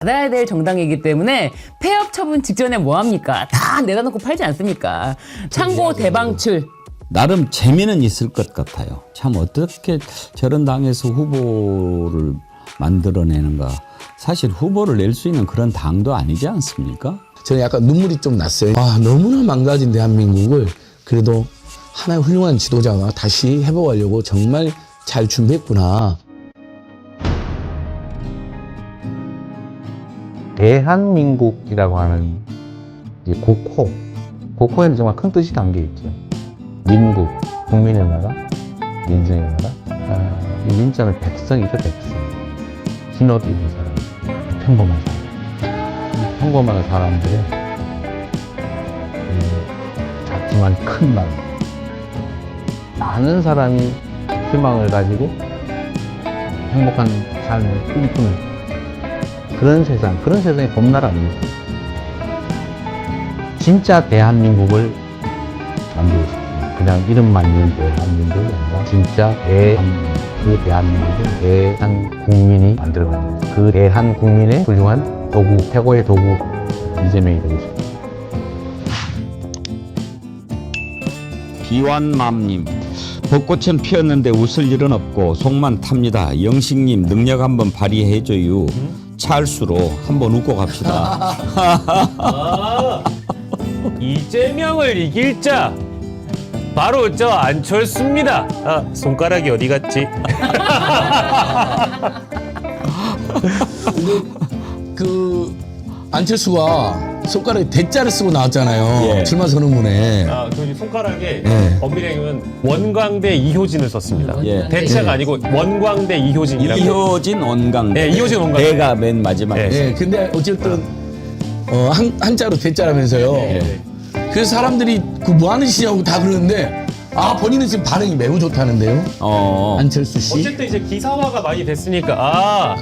받아야 될 정당이기 때문에 폐업 처분 직전에 뭐합니까? 다 내다 놓고 팔지 않습니까? 창고 대방출. 나름 재미는 있을 것 같아요. 참 어떻게 저런 당에서 후보를 만들어내는가. 사실 후보를 낼 수 있는 그런 당도 아니지 않습니까? 저는 약간 눈물이 좀 났어요. 아, 너무나 망가진 대한민국을 그래도 하나의 훌륭한 지도자가 다시 회복하려고 정말 잘 준비했구나. 대한민국이라고 하는 이제 고코에는 정말 큰 뜻이 담겨 있죠. 민국, 국민의 나라, 민정의 나라. 이 민자는 백성이죠, 백성. 흰옷 입은 사람, 평범한 사람. 평범한 사람들의 작지만 큰 마음. 많은 사람이 희망을 가지고 행복한 삶을 꿈꾸는 그런 세상의 봄날 아닙니까? 진짜 대한민국을 만들고 싶습니다. 그냥 이름만 있는 대한민국이 아니라 진짜 그 대한민국을 대한국민이 만들어가는 그 대한국민의 훌륭한 도구, 최고의 도구 이재명이 되고 싶습니다. 비완맘님, 벚꽃은 피었는데 웃을 일은 없고 속만 탑니다. 영식님 능력 한번 발휘해줘요. 찰수로 한번 웃고 갑시다. 이재명을 이길 자 바로 저 안철수입니다. 아, 손가락이 어디 갔지? 그 안철수가 손가락에 대자를 쓰고 나왔잖아요. 예. 출마 선언문에. 아, 그 손가락에 네. 엄밀하면 원광대 이효진을 썼습니다. 예. 대체가 아니고 원광대 이효진이라고. 이효진 원광대. 네, 이효진 원광대. 대가 맨 마지막에. 네. 예, 근데 어쨌든 한자로 대자라면서요. 네. 그래서 사람들이 그 뭐 하는 시냐고 다 그러는데 아, 본인은 지금 반응이 매우 좋다는데요. 안철수 씨. 어쨌든 이제 기사화가 많이 됐으니까 아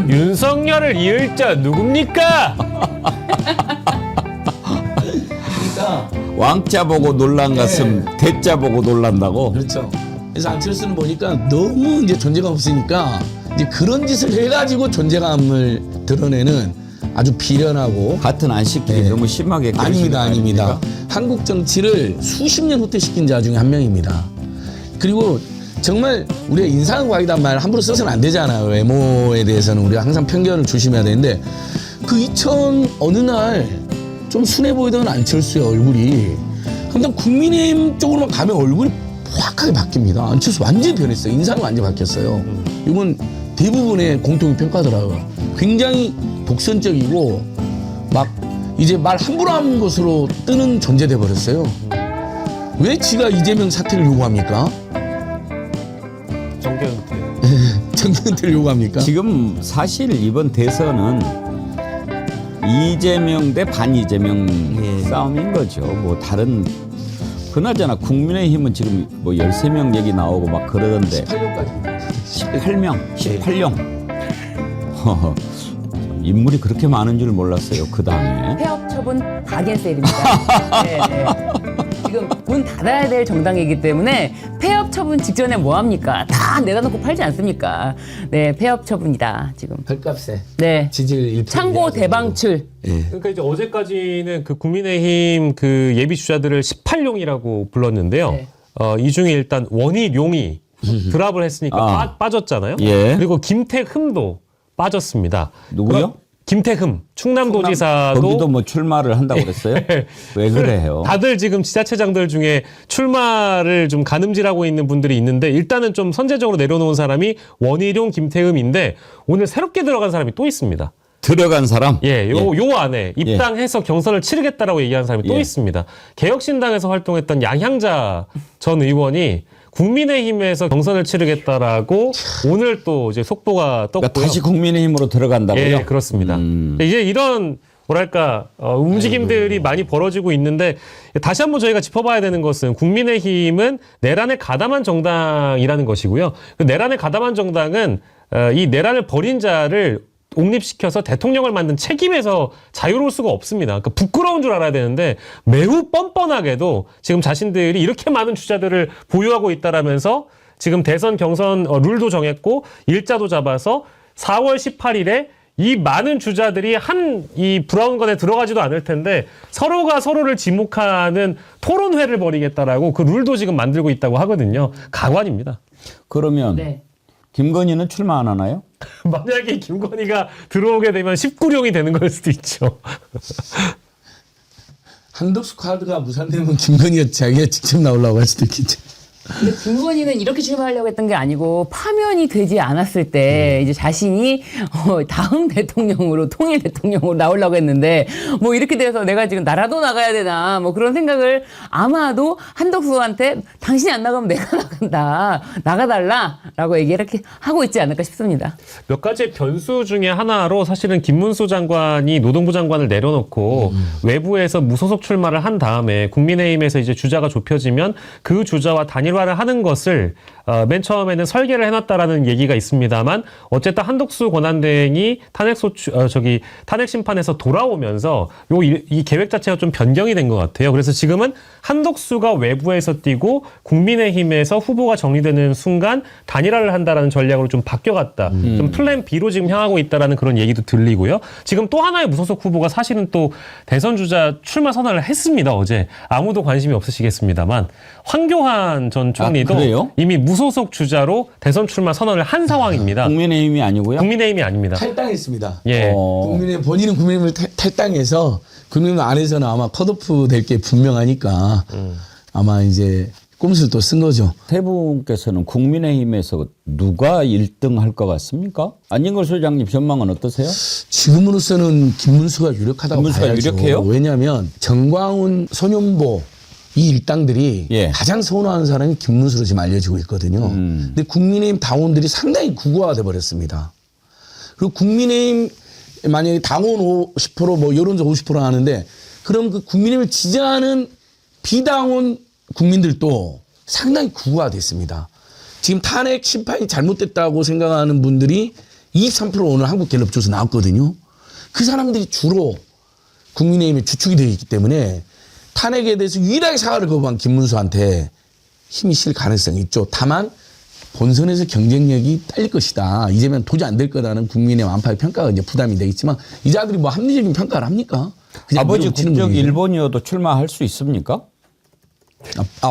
윤석열을 이을 자 누굽니까? 그러니까 왕자 보고 놀란 것은 대자 보고 놀란다고. 그렇죠. 그래서 안철수는 보니까 너무 이제 존재감 없으니까 이제 그런 짓을 해가지고 존재감을 드러내는 아주 비련하고 같은 안식들이 네. 너무 심하게 아닙니다, 그러시는 거 아닙니다. 한국 정치를 수십 년 후퇴시킨 자 중에 한 명입니다. 그리고 정말 우리가 인상과학이란 말 함부로 써서는 안 되잖아요. 외모에 대해서는 우리가 항상 편견을 조심해야 되는데 그 2000 어느 날 좀 순해 보이던 안철수의 얼굴이 근데 국민의힘 쪽으로만 가면 얼굴이 확하게 바뀝니다. 안철수 완전히 변했어요. 인상이 완전히 바뀌었어요. 이건 대부분의 공통 평가더라고요. 굉장히 독선적이고 막 이제 말 함부로 하는 것으로 뜨는 존재돼 버렸어요. 왜 지가 이재명 사퇴를 요구합니까? 정계은퇴. 정권을 요구합니까? 지금 사실 이번 대선은 이재명 대 반이재명 싸움인 거죠. 뭐 다른 그나저나 국민의힘은 지금 뭐 13명 얘기 나오고 막 그러던데 18년까지 18명 인물이 그렇게 많은 줄 몰랐어요. 그 당에. 폐업 처분 박앤셀입니다. 네, 네. 지금 문 닫아야 될 정당이기 때문에 폐업 처분 직전에 뭐합니까? 다 내다 놓고 팔지 않습니까? 네, 폐업 처분이다 지금. 헐값에 네, 지지율 1%. 창고 대방출. 그러니까 이제 어제까지는 그 국민의힘 그 예비 주자들을 18용이라고 불렀는데요. 네. 이 중에 일단 원희룡이 드랍을 했으니까 빠졌잖아요. 예. 그리고 김태흠도 빠졌습니다. 누구요? 그럼 김태흠 충남도지사도 거기도 뭐 출마를 한다고 그랬어요? 왜 그래요? 다들 지금 지자체장들 중에 출마를 좀 가늠질하고 있는 분들이 있는데 일단은 좀 선제적으로 내려놓은 사람이 원희룡, 김태흠인데 오늘 새롭게 들어간 사람이 또 있습니다. 들어간 사람? 예, 요 안에 입당해서 경선을 치르겠다라고 얘기한 사람이 또 예. 있습니다. 개혁신당에서 활동했던 양향자 전 의원이 국민의힘에서 경선을 치르겠다라고 오늘 또 이제 속보가 떴고요. 그러니까 다시 국민의힘으로 들어간다고요? 예, 그렇습니다. 이제 이런 뭐랄까 움직임들이 많이 벌어지고 있는데 다시 한번 저희가 짚어봐야 되는 것은 국민의힘은 내란에 가담한 정당이라는 것이고요. 그 내란에 가담한 정당은 이 내란을 벌인 자를 옹립시켜서 대통령을 만든 책임에서 자유로울 수가 없습니다. 그러니까 부끄러운 줄 알아야 되는데 매우 뻔뻔하게도 지금 자신들이 이렇게 많은 주자들을 보유하고 있다라면서 지금 대선 경선 룰도 정했고 일자도 잡아서 4월 18일에 이 많은 주자들이 이 브라운관에 들어가지도 않을 텐데 서로가 서로를 지목하는 토론회를 벌이겠다라고 그 룰도 지금 만들고 있다고 하거든요. 가관입니다. 그러면 네. 김건희는 출마 안 하나요? 만약에 김건희가 들어오게 되면 19룡이 되는 걸 수도 있죠. 한덕수 카드가 무산되면 김건희가 자기가 직접 나오려고 할 수도 있겠죠. 근데 김건희는 이렇게 출마하려고 했던 게 아니고 파면이 되지 않았을 때 이제 자신이 다음 대통령으로 통일 대통령으로 나오려고 했는데 뭐 이렇게 돼서 내가 지금 나라도 나가야 되나 뭐 그런 생각을 아마도 한덕수한테 당신이 안 나가면 내가 나간다 나가달라라고 이렇게 하고 있지 않을까 싶습니다. 몇 가지 변수 중에 하나로 사실은 김문수 장관이 노동부 장관을 내려놓고 외부에서 무소속 출마를 한 다음에 국민의힘에서 이제 주자가 좁혀지면 그 주자와 단일화를 하는 것을 맨 처음에는 설계를 해놨다라는 얘기가 있습니다만 어쨌든 한덕수 권한대행이 탄핵 심판에서 돌아오면서 이 계획 자체가 좀 변경이 된 것 같아요. 그래서 지금은 한덕수가 외부에서 뛰고 국민의힘에서 후보가 정리되는 순간 단일화를 한다라는 전략으로 좀 바뀌어갔다. 좀 플랜 B로 지금 향하고 있다라는 그런 얘기도 들리고요. 지금 또 하나의 무소속 후보가 사실은 또 대선 주자 출마 선언을 했습니다. 어제 아무도 관심이 없으시겠습니다만 황교안 전 총리도 그래요? 이미 무소속 주자로 대선 출마 선언을 한 상황입니다. 국민의힘이 아니고요? 국민의힘이 아닙니다. 탈당했습니다. 예. 본인은 국민의힘을 탈당해서 국민의힘 안에서는 아마 컷오프 될 게 분명하니까 아마 이제 꼼수를 또 쓴 거죠. 세 분께서는 국민의힘에서 누가 1등 할 것 같습니까? 안진걸 소장님 전망은 어떠세요? 지금으로서는 김문수가 유력하다고 김문수가 봐야죠. 유력해요? 왜냐하면 정광훈, 손윤보 이 일당들이 예. 가장 선호하는 사람이 김문수로 지금 알려지고 있거든요. 근데 국민의힘 당원들이 상당히 국어화돼 버렸습니다. 그리고 국민의힘 만약에 당원 50% 뭐 여론조 50% 하는데 그럼 그 국민의힘을 지지하는 비당원 국민들도 상당히 국어화됐습니다. 지금 탄핵 심판이 잘못됐다고 생각하는 분들이 23% 오늘 한국갤럽조사 나왔거든요. 그 사람들이 주로 국민의힘의 주축이 되어 있기 때문에 탄핵에 대해서 유일하게 사과를 거부한 김문수한테 힘이 실 가능성이 있죠. 다만 본선에서 경쟁력이 딸릴 것이다. 이제면 도저히 안 될 거라는 국민의 완파의 평가가 이제 부담이 되겠지만 이 자들이 뭐 합리적인 평가를 합니까? 그냥 아버지 밀어붙이는 국적 분위기죠. 일본이어도 출마할 수 있습니까?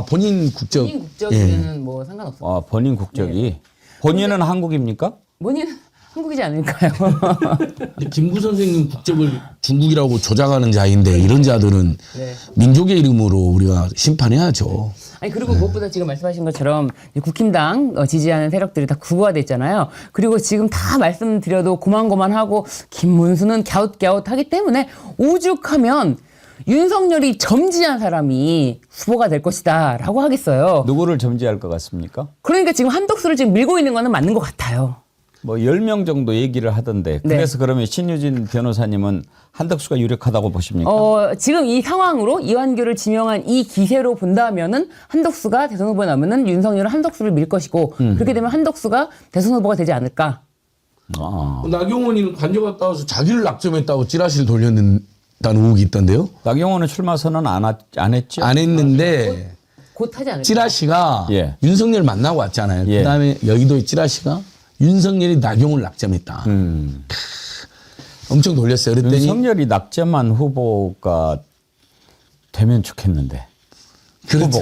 본인 국적. 본인 국적이면 뭐 상관없어요. 본인 국적이. 본인은 한국입니까? 본인은 한국이지 않을까요? 김구 선생님 국적을 중국이라고 조작하는 자인데 이런 자들은 네. 민족의 이름으로 우리가 심판해야죠. 아니 그리고 무엇보다 지금 말씀하신 것처럼 국힘당 지지하는 세력들이 다 구화됐잖아요. 그리고 지금 다 말씀드려도 고만고만하고 김문수는 갸웃갸웃하기 때문에 오죽하면 윤석열이 점지한 사람이 후보가 될 것이다라고 하겠어요. 누구를 점지할 것 같습니까? 그러니까 지금 한덕수를 지금 밀고 있는 거는 맞는 것 같아요. 뭐 10명 정도 얘기를 하던데 네. 그래서 그러면 신유진 변호사님은 한덕수가 유력하다고 보십니까? 지금 이 상황으로 이완규를 지명한 이 기세로 본다면은 한덕수가 대선 후보에 나오면은 윤석열은 한덕수를 밀 것이고 그렇게 되면 한덕수가 대선 후보가 되지 않을까. 나경원이는 관저 갔다 와서 자기를 낙점했다고 찌라시를 돌렸다는 의혹이 있던데요. 나경원은 출마 선언 안 했죠? 안 했는데 곧 하지 않을까. 찌라시가 예. 윤석열 만나고 왔잖아요. 예. 그다음에 여의도의 찌라시가 윤석열이 나경원을 낙점했다. 엄청 놀렸어요. 그랬더니 윤석열이 낙점한 후보가 되면 좋겠는데. 그렇죠.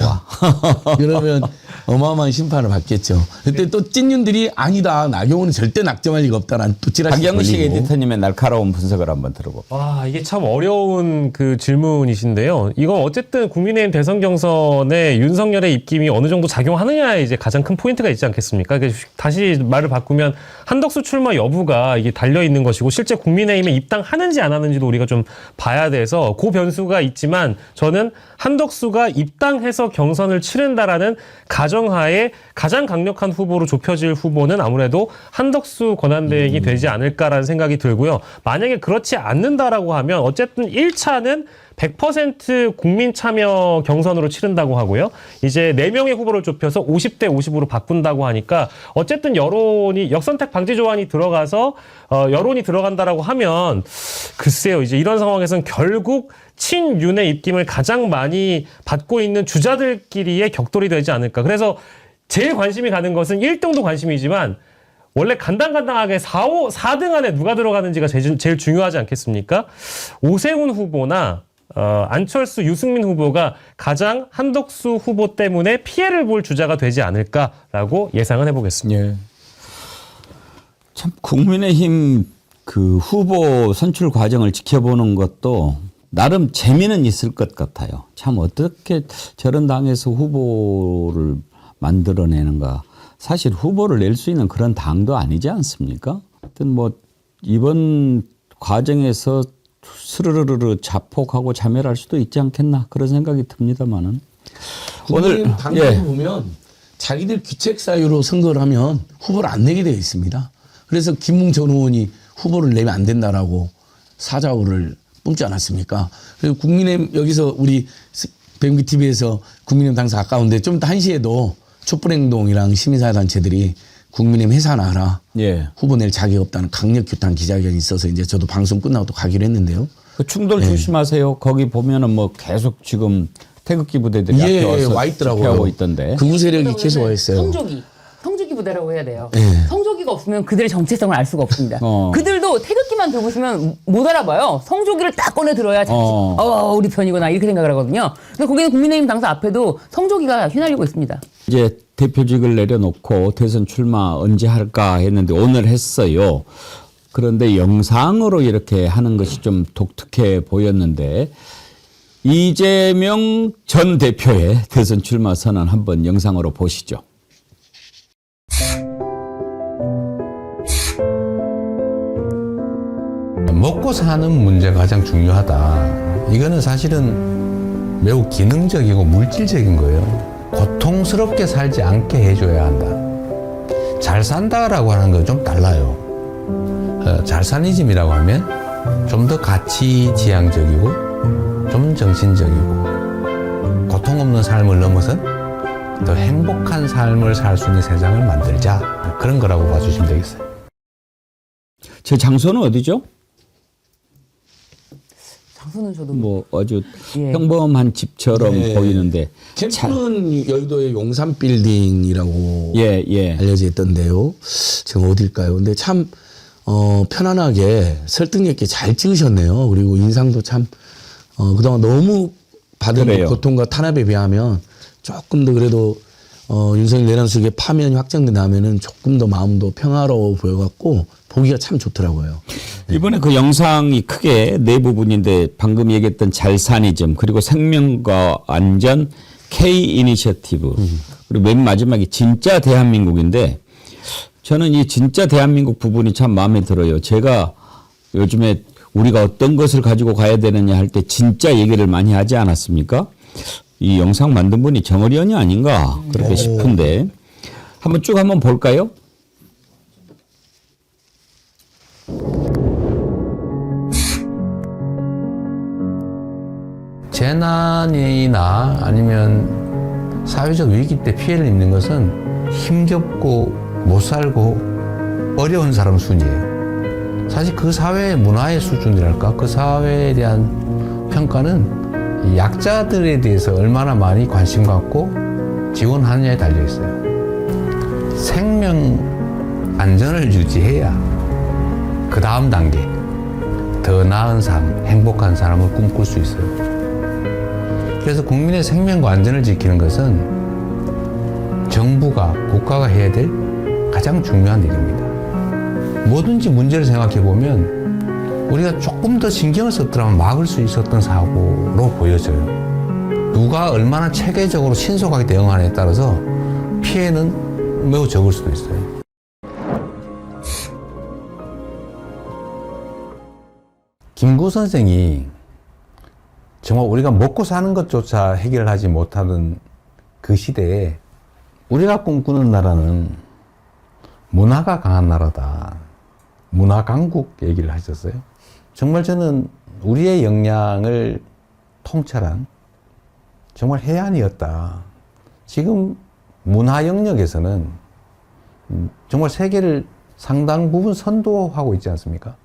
그러면 어마어마한 심판을 받겠죠. 그때 또 찐윤들이 아니다. 나경원은 절대 낙점할 리가 없다라는 또 찌라시 박영식 돌리고. 에디터님의 날카로운 분석을 한번 들어볼게요. 와, 이게 참 어려운 그 질문이신데요. 이건 어쨌든 국민의힘 대선 경선에 윤석열의 입김이 어느 정도 작용하느냐에 이제 가장 큰 포인트가 있지 않겠습니까? 다시 말을 바꾸면 한덕수 출마 여부가 이게 달려 있는 것이고 실제 국민의힘에 입당하는지 안 하는지도 우리가 좀 봐야 돼서 그 변수가 있지만 저는 한덕수가 입당해서 경선을 치른다라는 가정하에 가장 강력한 후보로 좁혀질 후보는 아무래도 한덕수 권한대행이 되지 않을까라는 생각이 들고요. 만약에 그렇지 않는다라고 하면 어쨌든 1차는 100% 국민 참여 경선으로 치른다고 하고요. 이제 4명의 후보를 좁혀서 50대 50으로 바꾼다고 하니까 어쨌든 여론이 역선택 방지 조항이 들어가서 여론이 들어간다라고 하면 글쎄요. 이제 이런 상황에서는 결국 친윤의 입김을 가장 많이 받고 있는 주자들끼리의 격돌이 되지 않을까. 그래서 제일 관심이 가는 것은 1등도 관심이지만 원래 간당간당하게 4등 안에 누가 들어가는지가 제일 중요하지 않겠습니까? 오세훈 후보나 안철수, 유승민 후보가 가장 한덕수 후보 때문에 피해를 볼 주자가 되지 않을까라고 예상을 해보겠습니다. 예. 참 국민의힘 그 후보 선출 과정을 지켜보는 것도 나름 재미는 있을 것 같아요. 참 어떻게 저런 당에서 후보를 만들어내는가. 사실 후보를 낼 수 있는 그런 당도 아니지 않습니까? 하여튼 뭐 이번 과정에서 스르르르 자폭하고 자멸할 수도 있지 않겠나 그런 생각이 듭니다만은 오늘 당도 예. 보면 자기들 귀책 사유로 선거를 하면 후보를 안 내게 되어 있습니다. 그래서 김웅 전 의원이 후보를 내면 안 된다라고 사자호를 뿜지 않았습니까? 그리고 국민의힘 여기서 우리 백미 TV에서 국민의힘 당사 가까운데 좀 이따 1시에도 촛불행동이랑 시민사회단체들이 국민의힘 해산하라. 예. 후보 낼 자격 없다는 강력 규탄 기자회견이 있어서 이제 저도 방송 끝나고 또 가기로 했는데요. 그 충돌 조심하세요. 거기 보면은 뭐 계속 지금 태극기 부대들이 앞에 와서 와 있더라고요. 집회하고 있던데. 극우 세력이 계속 와 있어요. 성조기 부대라고 해야 돼요. 네. 성조기가 없으면 그들의 정체성을 알 수가 없습니다. 어. 그들도 태극기만 들고 있으면 못 알아봐요. 성조기를 딱 꺼내 들어야 우리 편이구나 이렇게 생각을 하거든요. 근데 거기는 국민의힘 당사 앞에도 성조기가 휘날리고 있습니다. 이제 대표직을 내려놓고 대선 출마 언제 할까 했는데 오늘 했어요. 그런데 영상으로 이렇게 하는 것이 좀 독특해 보였는데 이재명 전 대표의 대선 출마 선언 한번 영상으로 보시죠. 먹고 사는 문제가 가장 중요하다. 이거는 사실은 매우 기능적이고 물질적인 거예요. 고통스럽게 살지 않게 해줘야 한다. 잘 산다라고 하는 건 좀 달라요. 잘사니즘이라고 하면 좀 더 가치지향적이고 좀 정신적이고 고통 없는 삶을 넘어선 더 행복한 삶을 살 수 있는 세상을 만들자. 그런 거라고 봐주시면 되겠어요. 제 장소는 어디죠? 장소는 저도 뭐 아주 예. 평범한 집처럼 네. 보이는데 캠프는 여의도의 용산 빌딩이라고 예. 알려져 있던데요. 지금 어딜까요? 근데 참 편안하게 설득력 있게 잘 찍으셨네요. 그리고 인상도 참 그동안 너무 받은 그래요. 고통과 탄압에 비하면 조금 더 그래도 윤석열 내란수계 파면이 확정된다면은 조금 더 마음도 평화로워 보여갖고 보기가 참 좋더라고요. 이번에 그 영상이 크게 네 부분인데 방금 얘기했던 잘사니즘 그리고 생명과 안전 K 이니셔티브 그리고 맨 마지막이 진짜 대한민국인데 저는 이 진짜 대한민국 부분이 참 마음에 들어요. 제가 요즘에 우리가 어떤 것을 가지고 가야 되느냐 할 때 진짜 얘기를 많이 하지 않았습니까? 이 영상 만든 분이 정어리언이 아닌가 그렇게 싶은데 한번 쭉 한번 볼까요? 재난이나 아니면 사회적 위기 때 피해를 입는 것은 힘겹고 못 살고 어려운 사람 순이에요. 사실 그 사회의 문화의 수준이랄까 그 사회에 대한 평가는 이 약자들에 대해서 얼마나 많이 관심 갖고 지원하느냐에 달려 있어요. 생명 안전을 유지해야 그 다음 단계 더 나은 삶, 행복한 삶을 꿈꿀 수 있어요. 그래서 국민의 생명과 안전을 지키는 것은 정부가, 국가가 해야 될 가장 중요한 일입니다. 뭐든지 문제를 생각해 보면 우리가 조금 더 신경을 썼더라면 막을 수 있었던 사고로 보여져요. 누가 얼마나 체계적으로 신속하게 대응하느냐에 따라서 피해는 매우 적을 수도 있어요. 김구 선생이 정말 우리가 먹고 사는 것조차 해결하지 못하던 그 시대에 우리가 꿈꾸는 나라는 문화가 강한 나라다. 문화 강국 얘기를 하셨어요. 정말 저는 우리의 역량을 통찰한 정말 해안이었다. 지금 문화 영역에서는 정말 세계를 상당 부분 선도하고 있지 않습니까?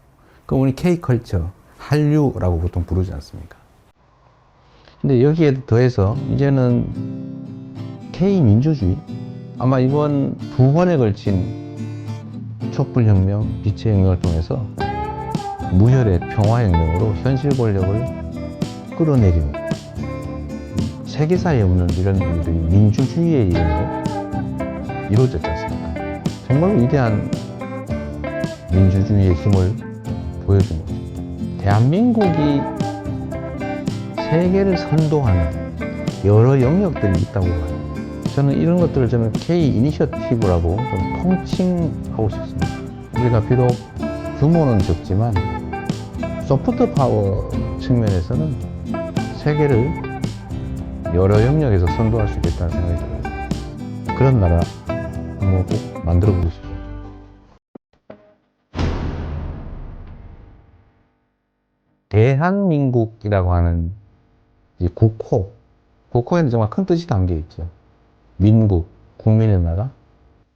그럼 우리 K컬처, 한류라고 보통 부르지 않습니까? 근데 여기에 더해서 이제는 K민주주의, 아마 이번 두 번에 걸친 촛불혁명, 빛의 혁명을 통해서 무혈의 평화혁명으로 현실 권력을 끌어내리는 세계사에 없는 이런 일들이 민주주의의 이름으로 이루어졌지 않습니까? 정말 위대한 민주주의의 힘을 보여준 거죠. 대한민국이 세계를 선도하는 여러 영역들이 있다고 봐요. 저는 이런 것들을 K 이니셔티브라고 좀 통칭하고 싶습니다. 우리가 비록 규모는 적지만 소프트 파워 측면에서는 세계를 여러 영역에서 선도할 수 있겠다는 생각이 들어요. 그런 나라 한번 꼭 만들어보고 싶어요. 대한민국이라고 하는 이 국호에는 정말 큰 뜻이 담겨 있죠. 민국, 국민의 나라,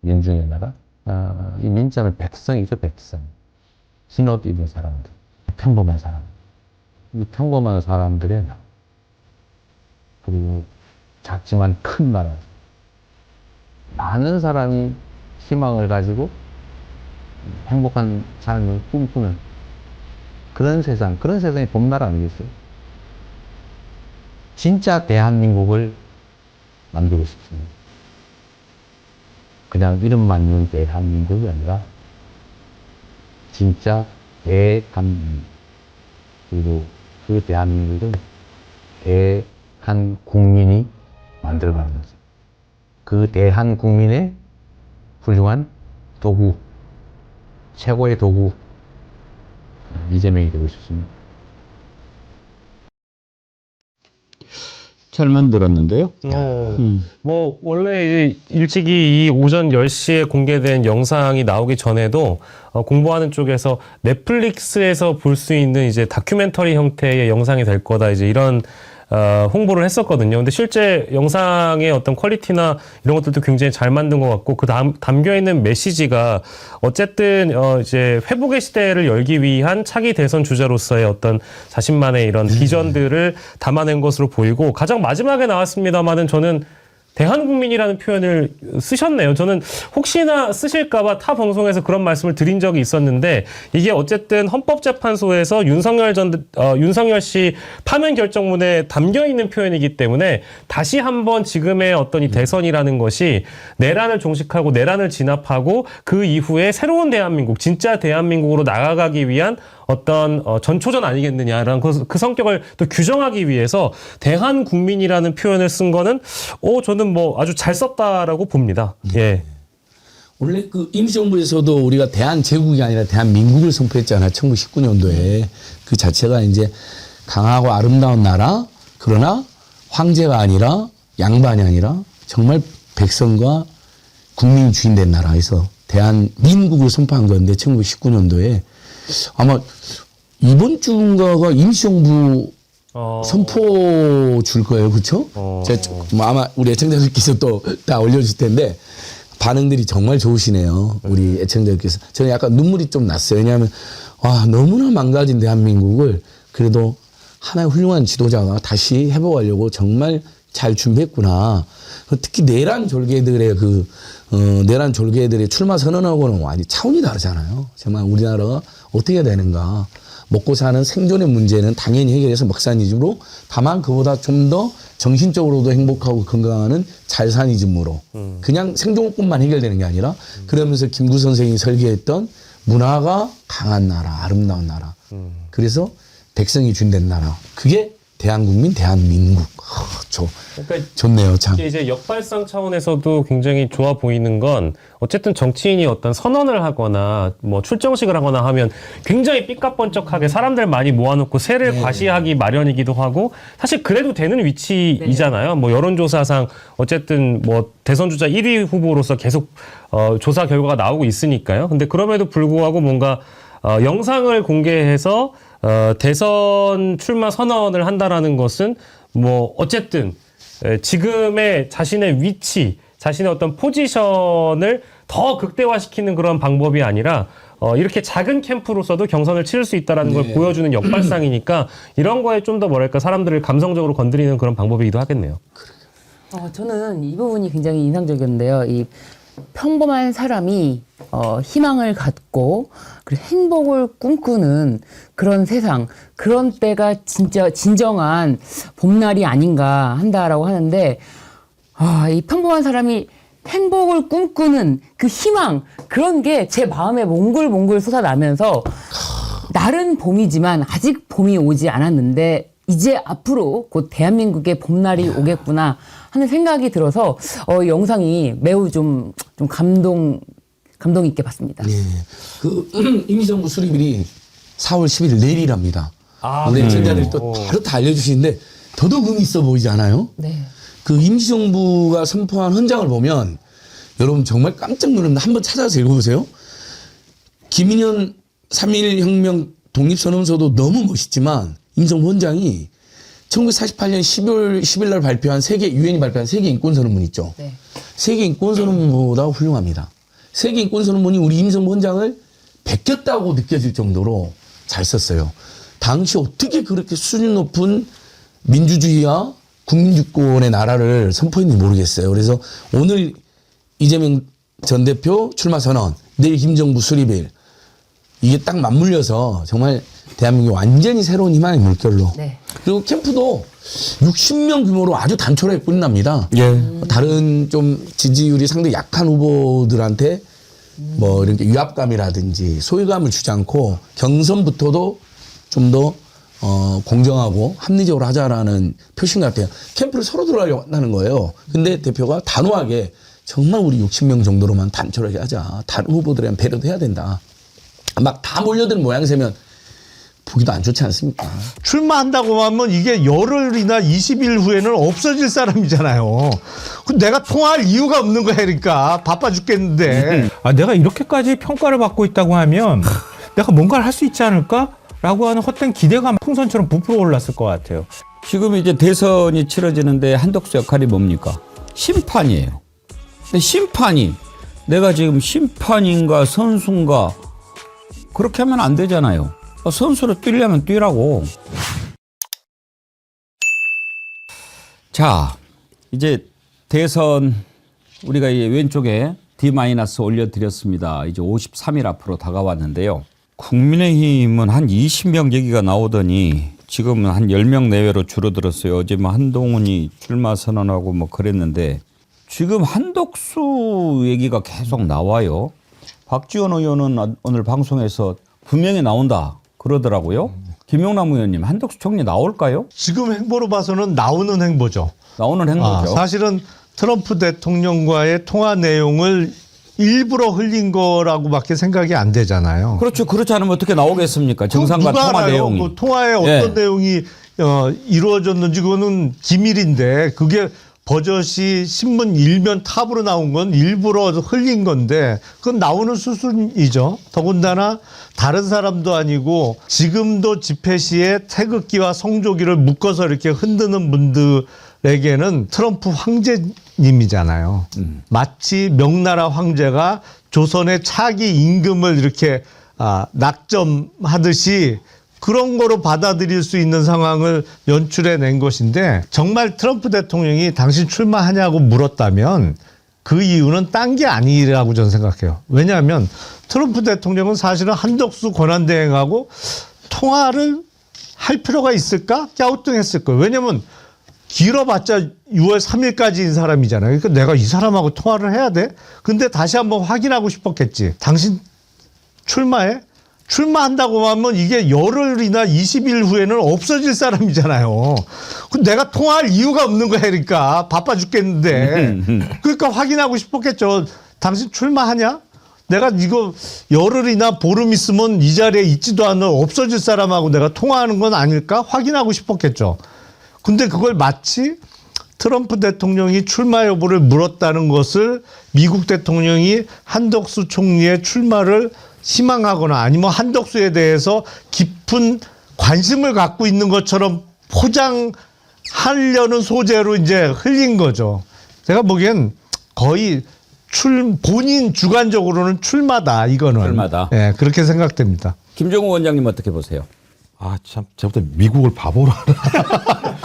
민중의 나라. 이 민자는 백성이죠, 백성. 신업 입은 사람들, 평범한 사람. 이 평범한 사람들의 나라. 그리고 작지만 큰 나라. 많은 사람이 희망을 가지고 행복한 삶을 꿈꾸는 그런 세상이 봄나라 아니겠어요? 진짜 대한민국을 만들고 싶습니다. 그냥 이름만 있는 대한민국이 아니라 진짜 대한민국. 그리고 그 대한민국은 대한국민이 만들어가는 거죠. 그 대한국민의 훌륭한 도구, 최고의 도구, 이재명이 되고 싶습니다. 잘 만들었는데요. 뭐 원래 이제 일찍이 이 오전 10시에 공개된 영상이 나오기 전에도 공부하는 쪽에서 넷플릭스에서 볼 수 있는 이제 다큐멘터리 형태의 영상이 될 거다 이제 이런 홍보를 했었거든요. 근데 실제 영상의 어떤 퀄리티나 이런 것들도 굉장히 잘 만든 것 같고 그 다음 담겨 있는 메시지가 어쨌든 이제 회복의 시대를 열기 위한 차기 대선 주자로서의 어떤 자신만의 이런 비전들을 담아낸 것으로 보이고 가장 마지막에 나왔습니다만은 저는 대한국민이라는 표현을 쓰셨네요. 저는 혹시나 쓰실까봐 타 방송에서 그런 말씀을 드린 적이 있었는데 이게 어쨌든 헌법재판소에서 윤석열 씨 파면 결정문에 담겨 있는 표현이기 때문에 다시 한번 지금의 어떤 이 대선이라는 것이 내란을 종식하고 내란을 진압하고 그 이후에 새로운 대한민국, 진짜 대한민국으로 나아가기 위한 어떤 전초전 아니겠느냐라는 그 성격을 또 규정하기 위해서 대한국민이라는 표현을 쓴 거는 저는 뭐 아주 잘 썼다라고 봅니다. 예. 원래 그 임시정부에서도 우리가 대한제국이 아니라 대한민국을 선포했잖아요. 1919년도에. 그 자체가 이제 강하고 아름다운 나라, 그러나 황제가 아니라 양반이 아니라 정말 백성과 국민이 주인된 나라에서 대한민국을 선포한 건데 1919년도에 아마 이번 주인가가 임시정부 선포 줄 거예요. 그렇죠? 아마 우리 애청자들께서 또 다 올려줄 텐데 반응들이 정말 좋으시네요. 우리 애청자들께서. 저는 약간 눈물이 좀 났어요. 왜냐하면 너무나 망가진 대한민국을 그래도 하나의 훌륭한 지도자가 다시 회복하려고 정말 잘 준비했구나. 특히 내란 졸개들의 내란 졸개들의 출마 선언하고는 완전히 차원이 다르잖아요. 정말 우리나라가 어떻게 해야 되는가. 먹고 사는 생존의 문제는 당연히 해결해서 먹사니즘으로 다만 그보다 좀 더 정신적으로도 행복하고 건강하는 잘사니즘으로 그냥 생존권만 해결되는 게 아니라 그러면서 김구 선생이 설계했던 문화가 강한 나라, 아름다운 나라. 그래서 백성이 준된 나라. 그게 대한국민, 대한민국. 그러니까 좋네요, 참. 이제 역발상 차원에서도 굉장히 좋아 보이는 건 어쨌든 정치인이 어떤 선언을 하거나 뭐 출정식을 하거나 하면 굉장히 삐까뻔쩍하게 사람들 많이 모아놓고 세를 과시하기 마련이기도 하고 사실 그래도 되는 위치이잖아요. 뭐 여론조사상 어쨌든 뭐 대선 주자 1위 후보로서 계속 조사 결과가 나오고 있으니까요. 근데 그럼에도 불구하고 뭔가 영상을 공개해서 대선 출마 선언을 한다라는 것은 뭐 어쨌든 지금의 자신의 위치, 자신의 어떤 포지션을 더 극대화시키는 그런 방법이 아니라 이렇게 작은 캠프로서도 경선을 치를 수 있다라는 걸 보여주는 역발상이니까 이런 거에 좀 더 뭐랄까 사람들을 감성적으로 건드리는 그런 방법이기도 하겠네요. 저는 이 부분이 굉장히 인상적이었는데요. 평범한 사람이 희망을 갖고 그리고 행복을 꿈꾸는 그런 세상, 그런 때가 진짜 진정한 봄날이 아닌가 한다라고 하는데, 이 평범한 사람이 행복을 꿈꾸는 그 희망, 그런 게 제 마음에 몽글몽글 솟아나면서 날은 봄이지만 아직 봄이 오지 않았는데 이제 앞으로 곧 대한민국의 봄날이 오겠구나 하는 생각이 들어서 영상이 매우 좀 감동 있게 봤습니다. 예. 그 임시정부 수립일이 4월 11일 내일이랍니다. 우리 애청자들이 또 바로 다 알려주시는데 더더욱 의미 있어 보이지 않아요? 네. 그 임시정부가 선포한 헌장을 보면 여러분 정말 깜짝 놀랍니다. 한번 찾아서 읽어보세요. 김인현 3.1 혁명 독립선언서도 너무 멋있지만 임시정부 헌장이 1948년 12월 10일 날 발표한 유엔이 발표한 세계 인권선언문 있죠. 네. 세계 인권선언문보다 훌륭합니다. 세계 인권선언문이 우리 임시정부 헌장을 베꼈다고 느껴질 정도로 잘 썼어요. 당시 어떻게 그렇게 수준 높은 민주주의와 국민주권의 나라를 선포했는지 모르겠어요. 그래서 오늘 이재명 전 대표 출마 선언, 내일 김정부 수립일, 이게 딱 맞물려서 정말 대한민국이 완전히 새로운 희망의 물결로. 네. 그리고 캠프도 60명 규모로 아주 단촐하게 꾸린답니다. 예. 다른 좀 지지율이 상당히 약한 후보들한테 뭐 이렇게 위압감이라든지 소외감을 주지 않고 경선부터도 좀 더 공정하고 합리적으로 하자라는 표신 같아요. 캠프를 서로 들어가려고 한다는 거예요. 근데 대표가 단호하게 정말 우리 60명 정도로만 단촐하게 하자. 다른 후보들에 대한 배려도 해야 된다. 막 다 몰려드는 모양새면 보기도 안 좋지 않습니까? 출마한다고 하면 이게 열흘이나 20일 후에는 없어질 사람이잖아요. 내가 통화할 이유가 없는 거야, 그러니까. 바빠 죽겠는데. 내가 이렇게까지 평가를 받고 있다고 하면 내가 뭔가를 할 수 있지 않을까? 라고 하는 헛된 기대감 풍선처럼 부풀어 올랐을 것 같아요. 지금 이제 대선이 치러지는데 한덕수 역할이 뭡니까? 심판이에요. 근데 심판이 내가 지금 심판인가 선수인가 그렇게 하면 안 되잖아요. 선수로 뛰려면 뛰라고. 자, 이제 대선 우리가 이 왼쪽에 D- 올려드렸습니다. 이제 53일 앞으로 다가왔는데요. 국민의힘은 한 20명 얘기가 나오더니 지금은 한 10명 내외로 줄어들었어요. 어제 뭐 한동훈이 출마 선언하고 뭐 그랬는데 지금 한덕수 얘기가 계속 나와요. 박지원 의원은 오늘 방송에서 분명히 나온다 그러더라고요. 김용남 의원님, 한덕수 총리 나올까요? 지금 행보로 봐서는 나오는 행보죠. 나오는 행보죠. 사실은 트럼프 대통령과의 통화 내용을 일부러 흘린 거라고밖에 생각이 안 되잖아요. 그렇죠. 그렇지 않으면 어떻게 나오겠습니까? 정상과 누가 통화 알아요? 내용이. 그 통화에 어떤 예. 내용이 이루어졌는지 그거는 기밀인데 그게 버젓이 신문 일면 탑으로 나온 건 일부러 흘린 건데 그건 나오는 수순이죠. 더군다나 다른 사람도 아니고 지금도 집회 시에 태극기와 성조기를 묶어서 이렇게 흔드는 분들에게는 트럼프 황제님이잖아요. 마치 명나라 황제가 조선의 차기 임금을 이렇게 낙점하듯이 그런 거로 받아들일 수 있는 상황을 연출해낸 것인데 정말 트럼프 대통령이 당신 출마하냐고 물었다면 그 이유는 딴 게 아니라고 저는 생각해요. 왜냐하면 트럼프 대통령은 사실은 한덕수 권한대행하고 통화를 할 필요가 있을까? 갸우뚱했을 거예요. 왜냐하면 길어봤자 6월 3일까지인 사람이잖아요. 그러니까 내가 이 사람하고 통화를 해야 돼? 근데 다시 한번 확인하고 싶었겠지. 당신 출마해? 출마한다고 하면 이게 열흘이나 20일 후에는 없어질 사람이잖아요. 내가 통화할 이유가 없는 거야, 그러니까. 바빠 죽겠는데. 그러니까 확인하고 싶었겠죠. 당신 출마하냐? 내가 이거 열흘이나 보름 있으면 이 자리에 있지도 않은 없어질 사람하고 내가 통화하는 건 아닐까? 확인하고 싶었겠죠. 근데 그걸 마치 트럼프 대통령이 출마 여부를 물었다는 것을 미국 대통령이 한덕수 총리의 출마를 희망하거나 아니면 한덕수에 대해서 깊은 관심을 갖고 있는 것처럼 포장하려는 소재로 이제 흘린 거죠. 제가 보기엔 거의 본인 주관적으로는 출마다, 이거는. 출마다. 예, 그렇게 생각됩니다. 김종우 원장님 어떻게 보세요? 참, 제가 볼 때 미국을 바보로 하나.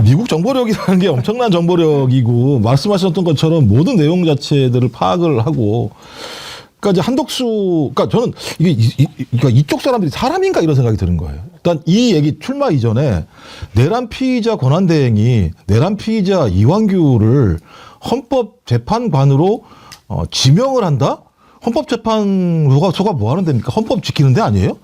미국 정보력이라는 게 엄청난 정보력이고 말씀하셨던 것처럼 모든 내용 자체들을 파악을 하고 그러니까 이제 한덕수 그러니까 저는 그러니까 이쪽 사람들이 사람인가 이런 생각이 드는 거예요. 일단 이 얘기 출마 이전에 내란 피의자 권한대행이 내란 피의자 이완규를 헌법재판관으로 지명을 한다? 헌법재판소가 뭐 하는 데입니까? 헌법 지키는 데 아니에요?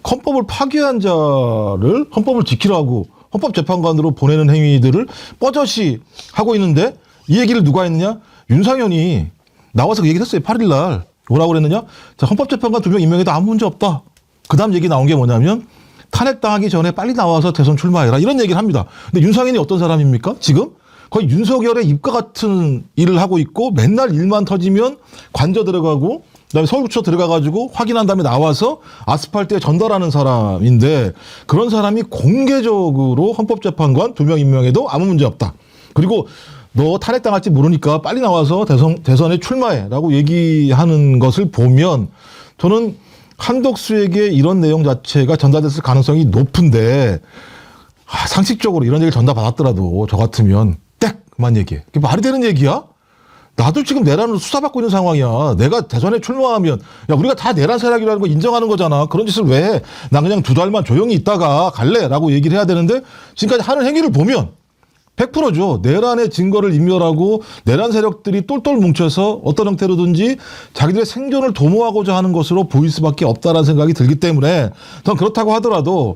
헌법을 파괴한 자를 헌법을 지키라고 헌법재판관으로 보내는 행위들을 뻐젓이 하고 있는데 이 얘기를 누가 했느냐? 윤상현이 나와서 그 얘기를 했어요. 8일 날. 뭐라고 그랬느냐? 자, 헌법재판관 2명 임명해도 아무 문제 없다. 그 다음 얘기 나온 게 뭐냐면 탄핵당하기 전에 빨리 나와서 대선 출마해라. 이런 얘기를 합니다. 근데 윤상현이 어떤 사람입니까? 지금? 거의 윤석열의 입과 같은 일을 하고 있고 맨날 일만 터지면 관저 들어가고 그다음에 서울구쳐 들어가가지고 확인한 다음에 나와서 아스팔트에 전달하는 사람인데 그런 사람이 공개적으로 헌법재판관 2명 임명해도 아무 문제 없다. 그리고 너 탄핵당할지 모르니까 빨리 나와서 대선에 출마해라고 얘기하는 것을 보면 저는 한덕수에게 이런 내용 자체가 전달됐을 가능성이 높은데 상식적으로 이런 얘기를 전달받았더라도 저 같으면 땡! 그만 얘기해. 그게 말이 되는 얘기야? 나도 지금 내란으로 수사받고 있는 상황이야. 내가 대선에 출마하면 야 우리가 다 내란 세력이라는 거 인정하는 거잖아. 그런 짓을 왜 해? 나 그냥 2달만 조용히 있다가 갈래라고 얘기를 해야 되는데 지금까지 하는 행위를 보면 100%죠. 내란의 증거를 인멸하고 내란 세력들이 똘똘 뭉쳐서 어떤 형태로든지 자기들의 생존을 도모하고자 하는 것으로 보일 수밖에 없다라는 생각이 들기 때문에 전 그렇다고 하더라도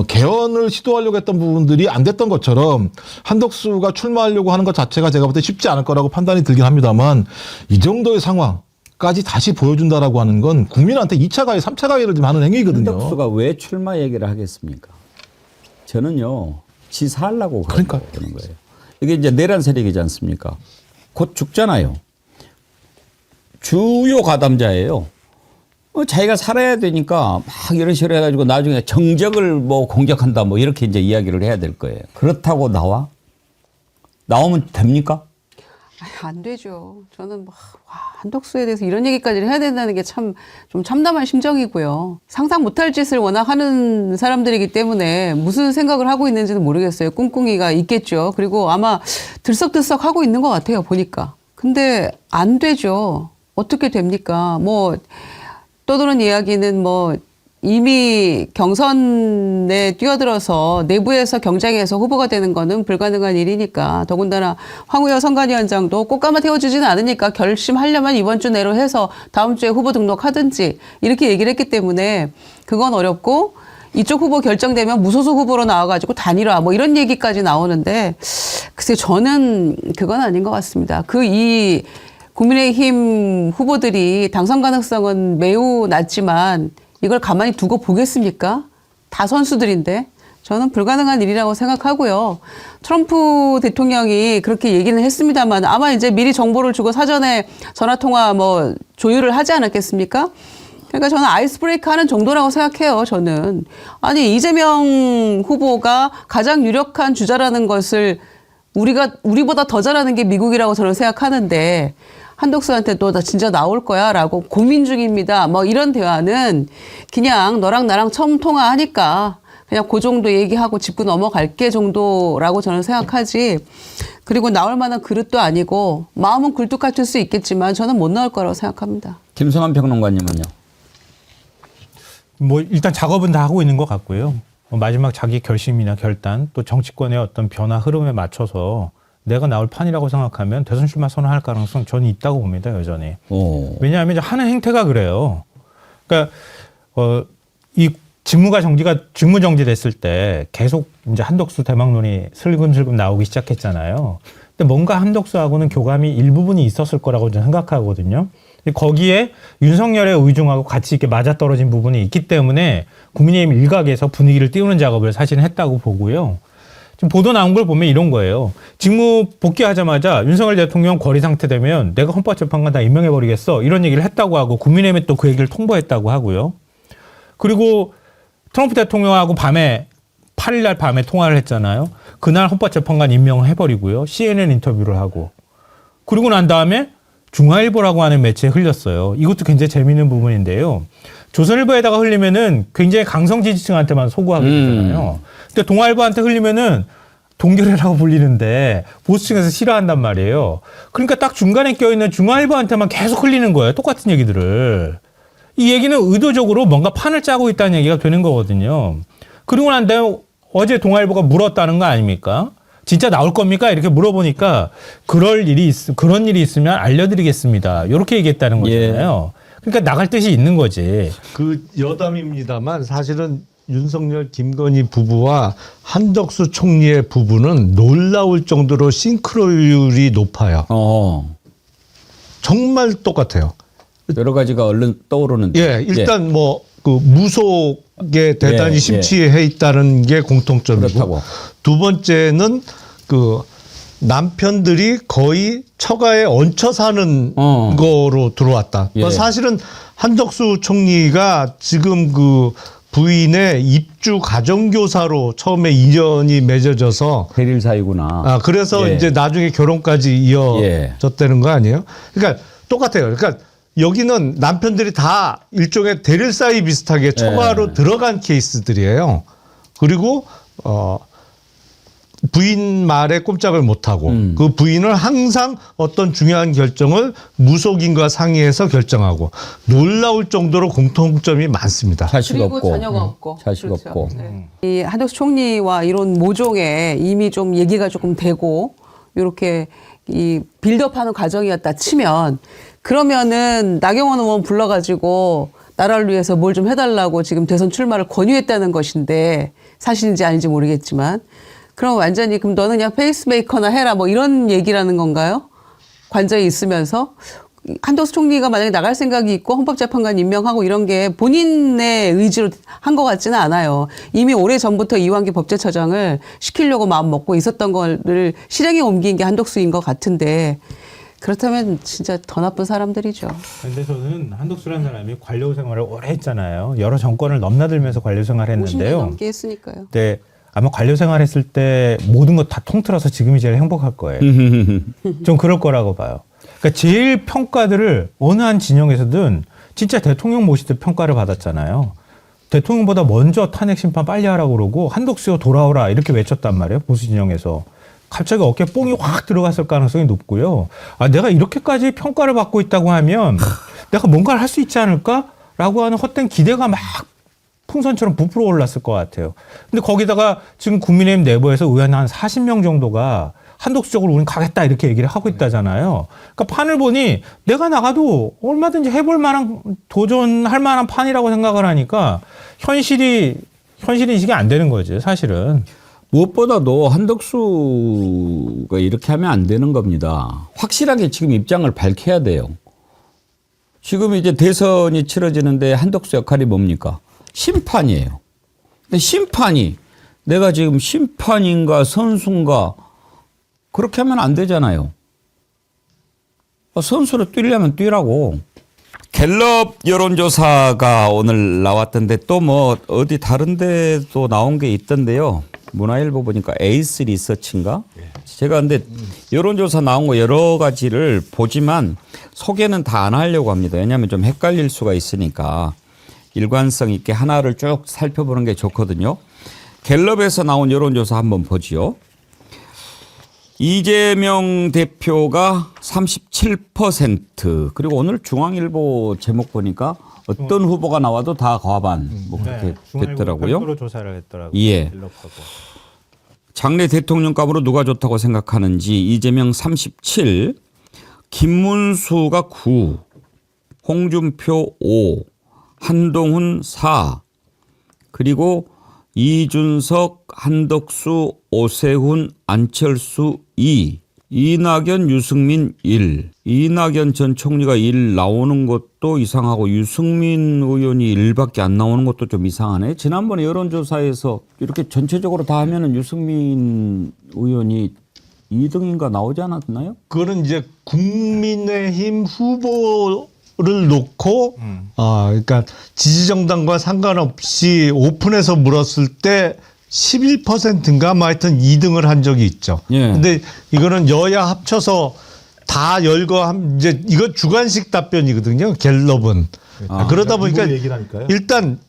개헌을 시도하려고 했던 부분들이 안 됐던 것처럼 한덕수가 출마하려고 하는 것 자체가 제가 볼 때 쉽지 않을 거라고 판단이 들긴 합니다만 이 정도의 상황까지 다시 보여준다라고 하는 건 국민한테 2차 가해, 3차 가해를 좀 하는 행위거든요. 한덕수가 왜 출마 얘기를 하겠습니까? 저는요. 지사하려고 그러는 거예요. 이게 이제 내란 세력이지 않습니까? 곧 죽잖아요. 주요 가담자예요. 자기가 살아야 되니까 막 이런 식으로 해가지고 나중에 정적을 뭐 공격한다 뭐 이렇게 이제 이야기를 해야 될 거예요. 그렇다고 나오면 됩니까? 안 되죠. 저는 한덕수에 대해서 이런 얘기까지 해야 된다는 게 참 좀 참담한 심정이고요. 상상 못할 짓을 워낙 하는 사람들이기 때문에 무슨 생각을 하고 있는지는 모르겠어요. 꿍꿍이가 있겠죠. 그리고 아마 들썩들썩 하고 있는 것 같아요. 보니까. 근데 안 되죠. 어떻게 됩니까? 뭐 떠도는 이야기는 뭐 이미 경선에 뛰어들어서 내부에서 경쟁해서 후보가 되는 거는 불가능한 일이니까 더군다나 황우여 선관위원장도 꽃가마 태워주지는 않으니까 결심하려면 이번 주 내로 해서 다음 주에 후보 등록하든지 이렇게 얘기를 했기 때문에 그건 어렵고 이쪽 후보 결정되면 무소속 후보로 나와가지고 단일화 뭐 이런 얘기까지 나오는데 글쎄 저는 그건 아닌 것 같습니다. 이 국민의힘 후보들이 당선 가능성은 매우 낮지만 이걸 가만히 두고 보겠습니까? 다 선수들인데 저는 불가능한 일이라고 생각하고요. 트럼프 대통령이 그렇게 얘기는 했습니다만 아마 이제 미리 정보를 주고 사전에 전화통화 뭐 조율을 하지 않았겠습니까? 그러니까 저는 아이스 브레이크 하는 정도라고 생각해요, 저는. 아니, 이재명 후보가 가장 유력한 주자라는 것을 우리보다 더 잘하는 게 미국이라고 저는 생각하는데 한덕수한테 너 진짜 나올 거야 라고 고민 중입니다. 뭐 이런 대화는 그냥 너랑 나랑 처음 통화하니까 그냥 그 정도 얘기하고 짚고 넘어갈게 정도라고 저는 생각하지. 그리고 나올 만한 그릇도 아니고 마음은 굴뚝 같을 수 있겠지만 저는 못 나올 거라고 생각합니다. 김성환 평론가님은요? 뭐 일단 작업은 다 하고 있는 것 같고요. 마지막 자기 결심이나 결단 또 정치권의 어떤 변화 흐름에 맞춰서 내가 나올 판이라고 생각하면 대선 출마 선언할 가능성 저는 있다고 봅니다, 여전히. 왜냐하면 하는 행태가 그래요. 그러니까 이 직무 정지됐을 때 계속 이제 한덕수 대망론이 슬금슬금 나오기 시작했잖아요. 근데 뭔가 한덕수하고는 교감이 일부분이 있었을 거라고 저는 생각하거든요. 거기에 윤석열의 의중하고 같이 이렇게 맞아떨어진 부분이 있기 때문에 국민의힘 일각에서 분위기를 띄우는 작업을 사실 했다고 보고요. 지금 보도 나온 걸 보면 이런 거예요. 직무 복귀하자마자 윤석열 대통령 거리 상태 되면 내가 헌법재판관 다 임명해버리겠어. 이런 얘기를 했다고 하고 국민의힘에 또 그 얘기를 통보했다고 하고요. 그리고 트럼프 대통령하고 8일 날 밤에 통화를 했잖아요. 그날 헌법재판관 임명을 해버리고요. CNN 인터뷰를 하고. 그리고 난 다음에 중앙일보라고 하는 매체에 흘렸어요. 이것도 굉장히 재미있는 부분인데요. 조선일보에다가 흘리면은 굉장히 강성 지지층한테만 소구하게 되잖아요. 근데 동아일보한테 흘리면은 동결이라고 불리는데 보수 측에서 싫어한단 말이에요. 그러니까 딱 중간에 껴있는 중앙일보한테만 계속 흘리는 거예요. 똑같은 얘기들을. 이 얘기는 의도적으로 뭔가 판을 짜고 있다는 얘기가 되는 거거든요. 그리고 난 다음에 어제 동아일보가 물었다는 거 아닙니까? 진짜 나올 겁니까? 이렇게 물어보니까 그런 일이 있으면 알려드리겠습니다. 이렇게 얘기했다는 거잖아요. 그러니까 나갈 뜻이 있는 거지. 그 여담입니다만 사실은 윤석열 김건희 부부와 한덕수 총리의 부부는 놀라울 정도로 싱크로율이 높아요. 정말 똑같아요. 여러 가지가 얼른 떠오르는데. 예, 일단 뭐 그 무속에 대단히 예, 심취해 있다는 게 공통점이고, 그렇다고. 두 번째는 그 남편들이 거의 처가에 얹혀 사는 거로 들어왔다. 예. 사실은 한덕수 총리가 지금 그 부인의 입주 가정교사로 처음에 인연이 맺어져서 대릴 사이구나. 그래서 예. 이제 나중에 결혼까지 이어졌다는 거 아니에요? 그러니까 똑같아요. 그러니까 여기는 남편들이 다 일종의 대릴 사이 비슷하게 처가로 들어간 케이스들이에요. 그리고 부인 말에 꼼짝을 못하고 그 부인은 항상 어떤 중요한 결정을 무속인과 상의해서 결정하고, 놀라울 정도로 공통점이 많습니다. 자식 그리고 없고. 자녀가 없고. 자식 그렇죠. 없고. 네. 이 한덕수 총리와 이런 모종에 이미 좀 얘기가 조금 되고 이렇게 이 빌드업하는 과정이었다 치면, 그러면은 나경원 의원 불러가지고 나라를 위해서 뭘 좀 해달라고 지금 대선 출마를 권유했다는 것인데, 사실인지 아닌지 모르겠지만, 그럼 완전히 그럼 너는 그냥 페이스메이커나 해라 뭐 이런 얘기라는 건가요? 관저에 있으면서 한덕수 총리가 만약에 나갈 생각이 있고 헌법재판관 임명하고 이런 게 본인의 의지로 한 것 같지는 않아요. 이미 오래전부터 이완기 법제처장을 시키려고 마음 먹고 있었던 거를 실행에 옮긴 게 한덕수인 것 같은데, 그렇다면 진짜 더 나쁜 사람들이죠. 근데 저는 한덕수라는 사람이 관료 생활을 오래 했잖아요. 여러 정권을 넘나들면서 관료 생활을 50년 했는데요. 넘게 했으니까요. 네, 아마 관료 생활했을 때 모든 것 다 통틀어서 지금이 제일 행복할 거예요. 좀 그럴 거라고 봐요. 그러니까 제일 평가들을 어느 한 진영에서든 진짜 대통령 모시듯 평가를 받았잖아요. 대통령보다 먼저 탄핵 심판 빨리 하라고 그러고 한덕수요 돌아오라 이렇게 외쳤단 말이에요. 보수 진영에서. 갑자기 어깨 뽕이 확 들어갔을 가능성이 높고요. 내가 이렇게까지 평가를 받고 있다고 하면 내가 뭔가를 할 수 있지 않을까라고 하는 헛된 기대가 막 풍선처럼 부풀어 올랐을 것 같아요. 근데 거기다가 지금 국민의힘 내부에서 의원 한 40명 정도가 한덕수 쪽으로 우린 가겠다 이렇게 얘기를 하고 있다잖아요. 그러니까 판을 보니 내가 나가도 얼마든지 해볼 만한, 도전할 만한 판이라고 생각을 하니까 현실 인식이 안 되는 거지, 사실은. 무엇보다도 한덕수가 이렇게 하면 안 되는 겁니다. 확실하게 지금 입장을 밝혀야 돼요. 지금 이제 대선이 치러지는데 한덕수 역할이 뭡니까? 심판이에요. 근데 심판이 내가 지금 심판인가 선수인가 그렇게 하면 안 되잖아요. 선수로 뛰려면 뛰라고. 갤럽 여론조사가 오늘 나왔던데 또 뭐 어디 다른 데도 나온 게 있던데요. 문화일보 보니까 에이스 리서치인가? 제가 근데 여론조사 나온 거 여러 가지를 보지만 소개는 다 안 하려고 합니다. 왜냐하면 좀 헷갈릴 수가 있으니까 일관성 있게 하나를 쭉 살펴보는 게 좋거든요. 갤럽에서 나온 여론조사 한번 보지요. 이재명 대표가 37%, 그리고 오늘 중앙일보 제목 보니까 어떤 후보가 나와도 다 과반 뭐 그렇게 됐더라고요. 별도로 조사를 했더라고요. 예. 갤럽하고. 장래 대통령감으로 누가 좋다고 생각하는지 이재명 37, 김문수가 9, 홍준표 5, 한동훈 4, 그리고 이준석, 한덕수, 오세훈, 안철수 2, 이낙연, 유승민 1. 이낙연 전 총리가 1 나오는 것도 이상하고 유승민 의원이 1밖에 안 나오는 것도 좀 이상하네. 지난번에 여론조사에서 이렇게 전체적으로 다 하면은 유승민 의원이 2등인가 나오지 않았나요? 그거는 이제 국민의힘 후보를 놓고 그러니까 지지정당과 상관없이 오픈해서 물었을 때 11%인가 뭐 하여튼 2등을 한 적이 있죠. 예. 근데 이거는 여야 합쳐서 다 열거함, 이제 이거 주관식 답변이거든요. 갤럽은. 그러다 보니까 얘기를 하니까요. 일단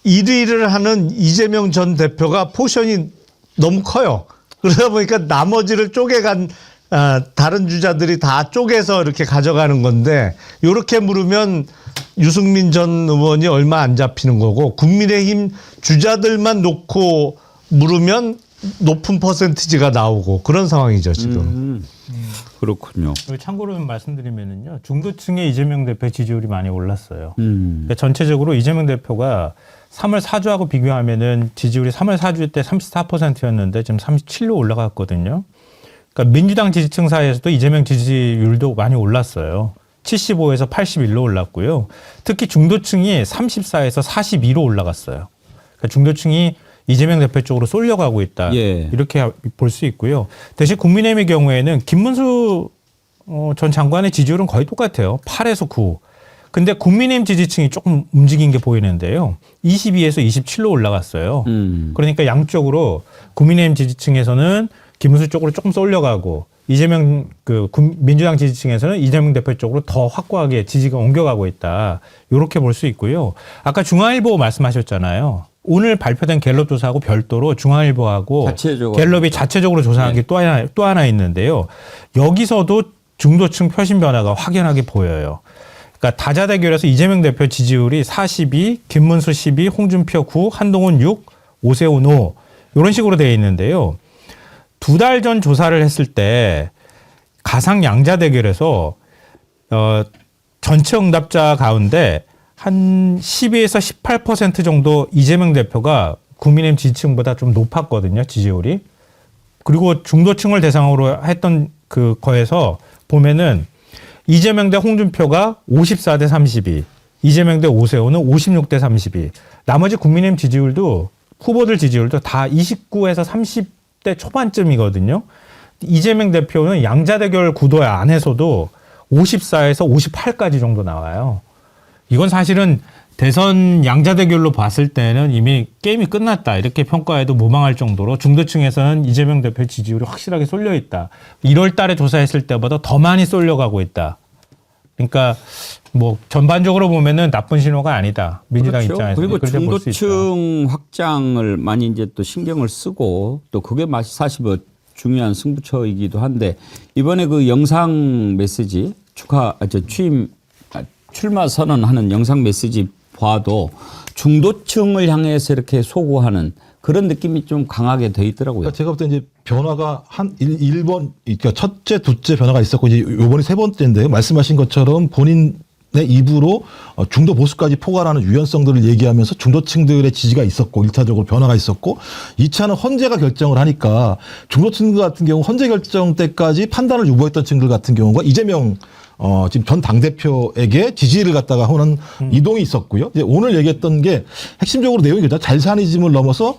1위를 하는 이재명 전 대표가 포션이 너무 커요. 그러다 보니까 나머지를 쪼개간 다른 주자들이 다 쪼개서 이렇게 가져가는 건데 이렇게 물으면 유승민 전 의원이 얼마 안 잡히는 거고 국민의힘 주자들만 놓고 물으면 높은 퍼센티지가 나오고 그런 상황이죠 지금. 그렇군요. 참고로 좀 말씀드리면은요, 중도층의 이재명 대표 지지율이 많이 올랐어요. 그러니까 전체적으로 이재명 대표가 3월 4주하고 비교하면은 지지율이 3월 4주 때 34%였는데 지금 37로 올라갔거든요. 그러니까 민주당 지지층 사이에서도 이재명 지지율도 많이 올랐어요. 75에서 81로 올랐고요. 특히 중도층이 34에서 42로 올라갔어요. 그러니까 중도층이 이재명 대표 쪽으로 쏠려가고 있다. 예. 이렇게 볼 수 있고요. 대신 국민의힘의 경우에는 김문수 전 장관의 지지율은 거의 똑같아요. 8에서 9. 근데 국민의힘 지지층이 조금 움직인 게 보이는데요. 22에서 27로 올라갔어요. 그러니까 양쪽으로 국민의힘 지지층에서는 김문수 쪽으로 조금 쏠려가고 이재명 민주당 지지층에서는 이재명 대표 쪽으로 더 확고하게 지지가 옮겨가고 있다. 이렇게 볼 수 있고요. 아까 중앙일보 말씀하셨잖아요. 오늘 발표된 갤럽 조사하고 별도로 중앙일보하고 자체적으로. 갤럽이 자체적으로 조사한 게 또 하나 있는데요. 여기서도 중도층 표심 변화가 확연하게 보여요. 그러니까 다자대결에서 이재명 대표 지지율이 42, 김문수 12, 홍준표 9, 한동훈 6, 오세훈 5 이런 식으로 되어 있는데요. 2달 전 조사를 했을 때 가상 양자 대결에서 전체 응답자 가운데 한 12에서 18% 정도 이재명 대표가 국민의힘 지지층보다 좀 높았거든요, 지지율이. 그리고 중도층을 대상으로 했던 거에서 보면은 이재명 대 홍준표가 54대 32, 이재명 대 오세훈은 56대 32. 나머지 국민의힘 지지율도 후보들 지지율도 다 29에서 30대 초반쯤이거든요. 이재명 대표는 양자대결 구도 안에서도 54에서 58까지 정도 나와요. 이건 사실은 대선 양자대결로 봤을 때는 이미 게임이 끝났다 이렇게 평가해도 무방할 정도로 중도층에서는 이재명 대표 지지율이 확실하게 쏠려 있다. 1월 달에 조사했을 때보다 더 많이 쏠려가고 있다. 그러니까 뭐 전반적으로 보면은 나쁜 신호가 아니다. 민주당 그렇죠. 입장에서 그리고 그렇게 볼 수 있다. 중도층 확장을 많이 이제 또 신경을 쓰고 또 그게 사실 뭐 중요한 승부처이기도 한데 이번에 그 영상 메시지 출마 선언하는 영상 메시지 봐도 중도층을 향해서 이렇게 소구하는 그런 느낌이 좀 강하게 돼 있더라고요. 그러니까 제가 볼 때 이제 변화가 한 1번, 그러니까 첫째, 둘째 변화가 있었고 이제 요번이 세 번째인데요. 말씀하신 것처럼 본인의 입으로 중도 보수까지 포괄하는 유연성들을 얘기하면서 중도층들의 지지가 있었고 1차적으로 변화가 있었고 2차는 헌재가 결정을 하니까 중도층들 같은 경우 헌재 결정 때까지 판단을 유보했던 층들 같은 경우가 이재명 지금 전 당대표에게 지지를 갖다가 하는 이동이 있었고요. 이제 오늘 얘기했던 게 핵심적으로 내용이 그죠. 잘사니즘을 넘어서,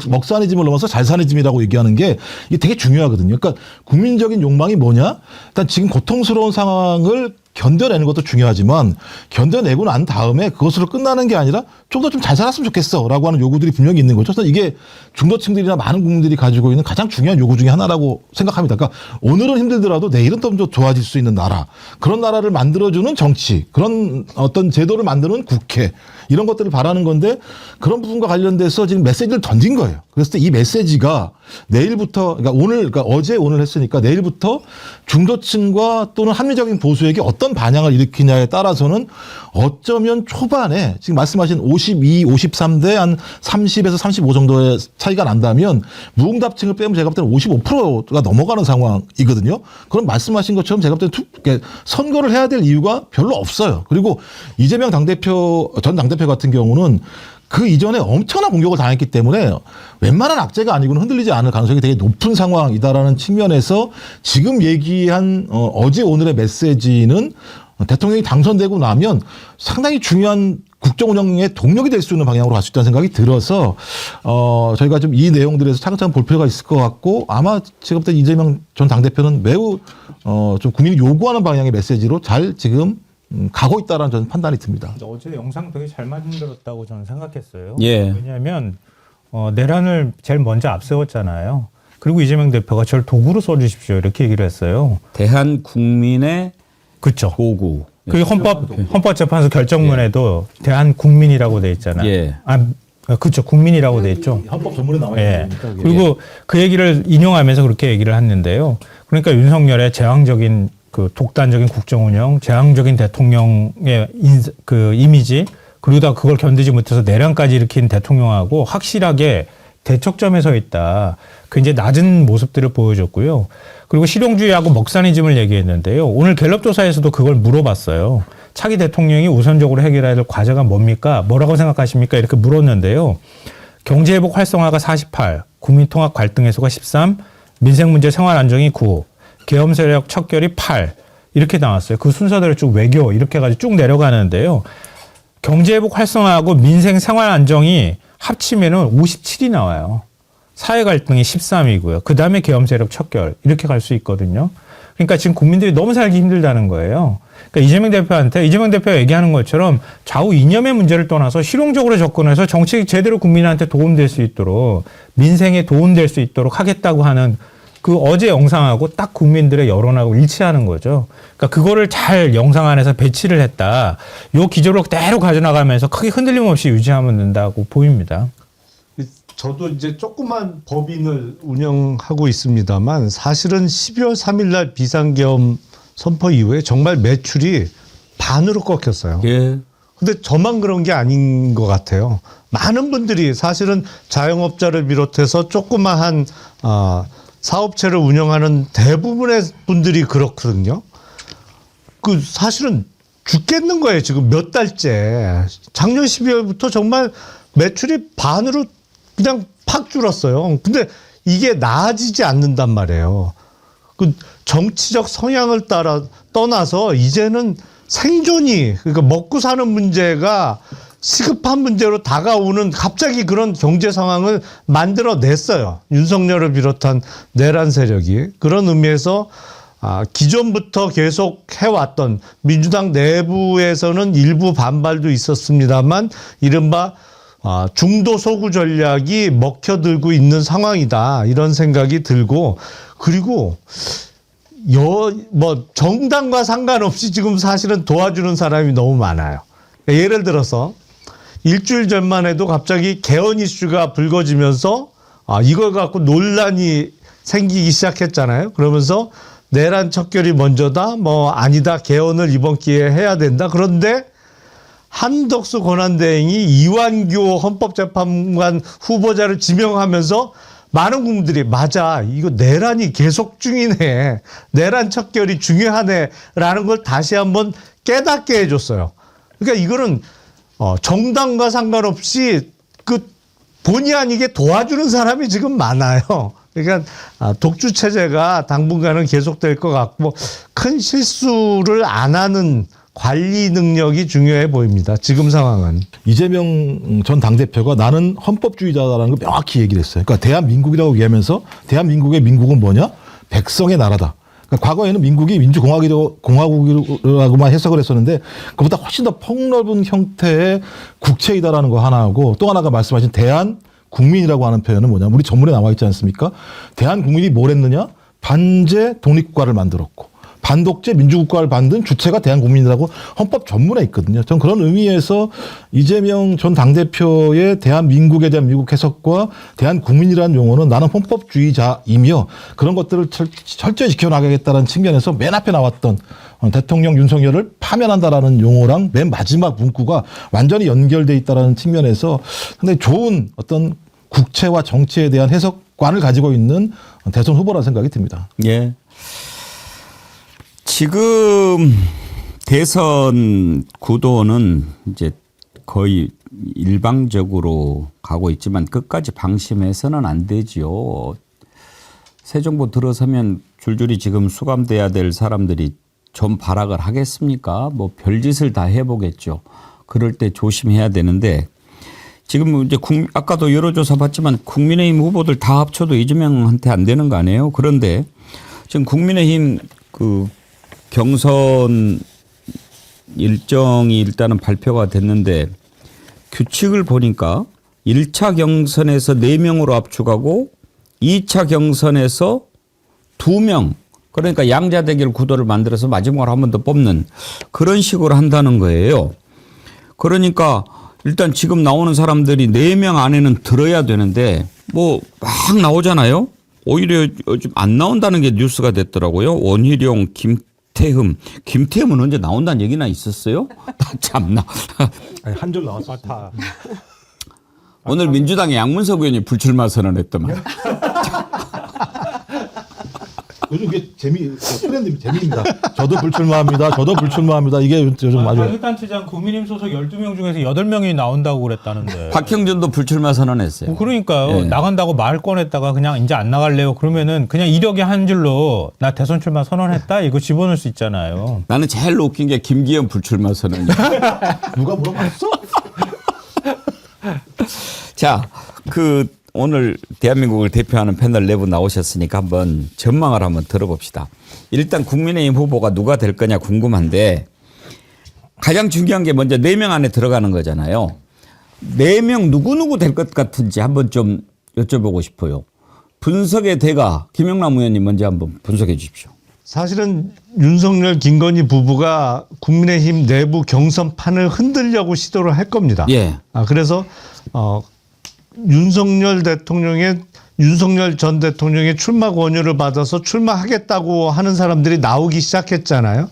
먹사니즘을 넘어서 잘사니즘이라고 얘기하는 게 이게 되게 중요하거든요. 그러니까 국민적인 욕망이 뭐냐? 일단 지금 고통스러운 상황을 견뎌내는 것도 중요하지만 견뎌내고 난 다음에 그것으로 끝나는 게 아니라 좀 더 좀 잘 살았으면 좋겠어 라고 하는 요구들이 분명히 있는 거죠. 그래서 이게 중도층들이나 많은 국민들이 가지고 있는 가장 중요한 요구 중에 하나라고 생각합니다. 그러니까 오늘은 힘들더라도 내일은 좀 더 좋아질 수 있는 나라, 그런 나라를 만들어주는 정치, 그런 어떤 제도를 만드는 국회, 이런 것들을 바라는 건데 그런 부분과 관련돼서 지금 메시지를 던진 거예요. 그래서 이 메시지가 내일부터, 그러니까 어제 오늘 했으니까 내일부터 중도층과 또는 합리적인 보수에게 어떤 반향을 일으키냐에 따라서는 어쩌면 초반에 지금 말씀하신 52, 53대 한 30에서 35 정도의 차이가 난다면 무응답층을 빼면 제가 볼 때는 55%가 넘어가는 상황이거든요. 그럼 말씀하신 것처럼 제가 볼 때는 선거를 해야 될 이유가 별로 없어요. 그리고 이재명 전 당대표 같은 경우는 그 이전에 엄청난 공격을 당했기 때문에 웬만한 악재가 아니고는 흔들리지 않을 가능성이 되게 높은 상황이다라는 측면에서 지금 얘기한 어제 오늘의 메시지는 대통령이 당선되고 나면 상당히 중요한 국정 운영의 동력이 될 수 있는 방향으로 갈 수 있다는 생각이 들어서 저희가 좀 이 내용들에서 차근차근 볼 필요가 있을 것 같고 아마 제가 볼 때 이재명 전 당대표는 매우 좀 국민이 요구하는 방향의 메시지로 잘 지금 가고 있다라는 저는 판단이 듭니다. 어제 영상 되게 잘 만들었다고 저는 생각했어요. 예. 왜냐하면 내란을 제일 먼저 앞세웠잖아요. 그리고 이재명 대표가 저를 도구로 써주십시오 이렇게 얘기를 했어요. 대한 국민의 그렇죠. 도구. 그 헌법재판소 결정문에도 대한 국민이라고 돼 있잖아요. 예. 그렇죠. 국민이라고 돼 있죠. 헌법 전문에 나와 예. 있으니까. 그리고 그 얘기를 인용하면서 그렇게 얘기를 했는데요. 그러니까 윤석열의 제왕적인 그 독단적인 국정 운영, 제왕적인 대통령의 그 이미지, 그러다 그걸 견디지 못해서 내란까지 일으킨 대통령하고 확실하게 대척점에 서 있다. 굉장히 낮은 모습들을 보여줬고요. 그리고 실용주의하고 먹사니즘을 얘기했는데요. 오늘 갤럽 조사에서도 그걸 물어봤어요. 차기 대통령이 우선적으로 해결해야 될 과제가 뭡니까? 뭐라고 생각하십니까? 이렇게 물었는데요. 경제회복 활성화가 48, 국민통합 갈등 해소가 13, 민생문제 생활안정이 9, 계엄세력 척결이 8 이렇게 나왔어요. 그 순서대로 쭉 외교 이렇게 해가지고 쭉 내려가는데요. 경제회복 활성화하고 민생 생활안정이 합치면은 57이 나와요. 사회 갈등이 13이고요. 그 다음에 계엄세력 척결 이렇게 갈 수 있거든요. 그러니까 지금 국민들이 너무 살기 힘들다는 거예요. 그러니까 이재명 대표가 얘기하는 것처럼 좌우 이념의 문제를 떠나서 실용적으로 접근해서 정책이 제대로 국민한테 도움될 수 있도록 민생에 도움될 수 있도록 하겠다고 하는 그 어제 영상하고 딱 국민들의 여론하고 일치하는 거죠. 그러니까 그거를 잘 영상 안에서 배치를 했다. 요 기조로 그대로 가져나가면서 크게 흔들림 없이 유지하면 된다고 보입니다. 저도 이제 조그만 법인을 운영하고 있습니다만 사실은 12월 3일 날 비상계엄 선포 이후에 정말 매출이 반으로 꺾였어요. 예. 근데 저만 그런 게 아닌 것 같아요. 많은 분들이 사실은 자영업자를 비롯해서 조그마한 사업체를 운영하는 대부분의 분들이 그렇거든요. 그 사실은 죽겠는 거예요. 지금 몇 달째. 작년 12월부터 정말 매출이 반으로 그냥 팍 줄었어요. 근데 이게 나아지지 않는단 말이에요. 그 정치적 성향을 따라 떠나서 이제는 생존이, 그러니까 먹고 사는 문제가 시급한 문제로 다가오는 갑자기 그런 경제 상황을 만들어냈어요. 윤석열을 비롯한 내란 세력이. 그런 의미에서 기존부터 계속 해왔던 민주당 내부에서는 일부 반발도 있었습니다만 이른바 중도 소구 전략이 먹혀들고 있는 상황이다. 이런 생각이 들고, 그리고 정당과 상관없이 지금 사실은 도와주는 사람이 너무 많아요. 예를 들어서 일주일 전만 해도 갑자기 개헌 이슈가 불거지면서 이걸 갖고 논란이 생기기 시작했잖아요. 그러면서 내란 척결이 먼저다, 아니다, 개헌을 이번 기회에 해야 된다. 그런데 한덕수 권한대행이 이완규 헌법재판관 후보자를 지명하면서 많은 국민들이 맞아, 이거 내란이 계속 중이네, 내란 척결이 중요하네 라는 걸 다시 한번 깨닫게 해줬어요. 그러니까 이거는 정당과 상관없이 그 본의 아니게 도와주는 사람이 지금 많아요. 그러니까 독주 체제가 당분간은 계속될 것 같고 큰 실수를 안 하는 관리 능력이 중요해 보입니다. 지금 상황은. 이재명 전 당대표가 나는 헌법주의자다라는 걸 명확히 얘기를 했어요. 그러니까 대한민국이라고 얘기하면서 대한민국의 민국은 뭐냐? 백성의 나라다. 그러니까 과거에는 민국이 민주공화국이라고만 해석을 했었는데 그보다 훨씬 더 폭넓은 형태의 국채이다라는 거 하나하고 또 하나가 말씀하신 대한국민이라고 하는 표현은 뭐냐? 우리 전문에 나와 있지 않습니까? 대한국민이 뭘 했느냐? 반제 독립국가를 만들었고 반독재 민주국가를 만든 주체가 대한국민이라고 헌법 전문에 있거든요. 전 그런 의미에서 이재명 전 당대표의 대한민국에 대한 미국 해석과 대한국민이라는 용어는 나는 헌법주의자이며 그런 것들을 철저히 지켜나가겠다는 측면에서 맨 앞에 나왔던 대통령 윤석열을 파면한다라는 용어랑 맨 마지막 문구가 완전히 연결돼 있다는 측면에서 상당히 좋은 어떤 국채와 정치에 대한 해석관을 가지고 있는 대선 후보라는 생각이 듭니다. 예. 지금 대선 구도는 이제 거의 일방적으로 가고 있지만 끝까지 방심해서는 안 되지요. 새 정부 들어서면 줄줄이 지금 수감돼야 될 사람들이 좀 발악을 하겠습니까? 별짓을 다 해보겠죠. 그럴 때 조심해야 되는데 지금 이제 아까도 여론조사 봤지만 국민의힘 후보들 다 합쳐도 이재명한테 안 되는 거 아니에요? 그런데 지금 국민의힘 그 경선 일정이 일단은 발표가 됐는데 규칙을 보니까 1차 경선에서 4명으로 압축하고 2차 경선에서 2명, 그러니까 양자 대결 구도를 만들어서 마지막으로 한 번 더 뽑는 그런 식으로 한다는 거예요. 그러니까 일단 지금 나오는 사람들이 4명 안에는 들어야 되는데 뭐 막 나오잖아요. 오히려 요즘 안 나온다는 게 뉴스가 됐더라고요. 원희룡, 김태흠은 언제 나온다는 얘기나 있었어요? 참나. 한 줄 나왔어. 다. 오늘 민주당의 양문석 의원이 불출마 선언했더만. 요즘 이게 트렌드 재미입니다. 저도 불출마합니다. 저도 불출마합니다. 이게 요즘 아주. 자유단체장 국민의힘 소속 12명 중에서 8명이 나온다고 그랬다는데. 박형준도 불출마 선언했어요. 그러니까요. 예. 나간다고 말 꺼냈다가 그냥 이제 안 나갈래요. 그러면은 그냥 이력의 한 줄로 나 대선 출마 선언했다 이거 집어넣을 수 있잖아요. 나는 제일 웃긴 게 김기현 불출마 선언이야. 누가 물어봤어? 자, 오늘 대한민국을 대표하는 패널 4분 나오셨으니까 한번 전망을 한번 들어봅시다. 일단 국민의힘 후보가 누가 될 거냐 궁금한데 가장 중요한 게 먼저 4명 안에 들어가는 거잖아요. 4명 누구 될 것 같은지 한번 좀 여쭤보고 싶어요. 분석의 대가 김영남 의원님 먼저 한번 분석해 주십시오. 사실은 윤석열, 김건희 부부가 국민의힘 내부 경선판을 흔들려고 시도를 할 겁니다. 예. 그래서 윤석열 전 대통령의 출마 권유를 받아서 출마하겠다고 하는 사람들이 나오기 시작했잖아요.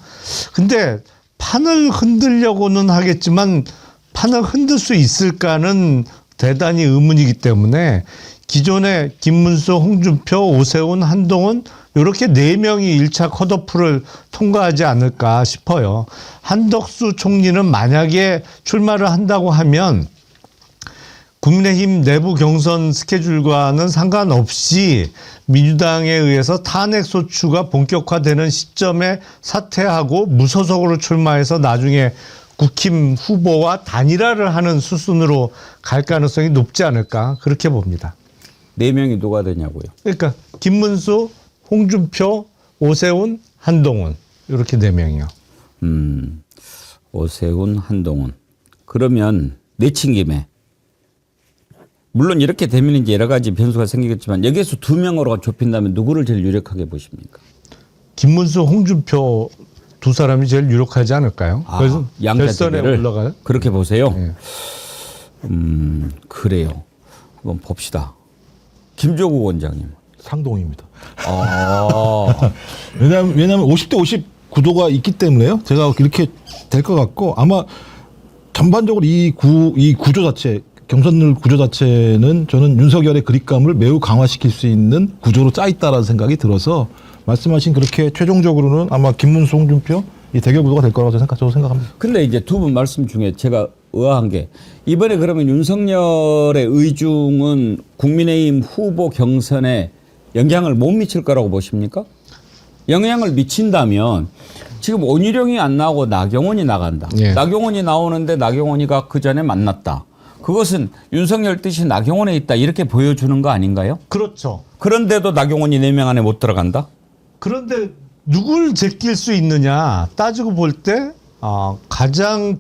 근데 판을 흔들려고는 하겠지만 판을 흔들 수 있을까는 대단히 의문이기 때문에 기존에 김문수, 홍준표, 오세훈, 한동훈 이렇게 4명이 1차 컷오프를 통과하지 않을까 싶어요. 한덕수 총리는 만약에 출마를 한다고 하면 국민의힘 내부 경선 스케줄과는 상관없이 민주당에 의해서 탄핵 소추가 본격화되는 시점에 사퇴하고 무소속으로 출마해서 나중에 국힘 후보와 단일화를 하는 수순으로 갈 가능성이 높지 않을까 그렇게 봅니다. 4명이 누가 되냐고요? 그러니까 김문수, 홍준표, 오세훈, 한동훈 이렇게 4명이요. 오세훈, 한동훈. 그러면 내친 김에 물론 이렇게 되면 이제 여러 가지 변수가 생기겠지만 여기에서 2명으로 좁힌다면 누구를 제일 유력하게 보십니까? 김문수, 홍준표 두 사람이 제일 유력하지 않을까요? 그래서 결선에 올라가요. 그렇게 보세요. 네. 그래요. 한번 봅시다. 김조국 원장님. 상동입니다. 아. 왜냐하면 50대 50 구도가 있기 때문에요. 제가 이렇게 될 것 같고 아마 전반적으로 이 구조 자체 경선룰 구조 자체는 저는 윤석열의 그립감을 매우 강화시킬 수 있는 구조로 짜 있다라는 생각이 들어서 말씀하신 그렇게 최종적으로는 아마 김문수, 홍준표 이 대결 구도가 될 거라고 저도 생각합니다. 근데 이제 두 분 말씀 중에 제가 의아한 게 이번에 그러면 윤석열의 의중은 국민의힘 후보 경선에 영향을 못 미칠 거라고 보십니까? 영향을 미친다면 지금 원희룡이 안 나오고 나경원이 나간다. 예. 나경원이 나오는데 나경원이가 그 전에 만났다. 그것은 윤석열 뜻이 나경원에 있다 이렇게 보여주는 거 아닌가요? 그렇죠. 그런데도 나경원이 4명 안에 못 들어간다? 그런데 누굴 제낄 수 있느냐 따지고 볼 때 가장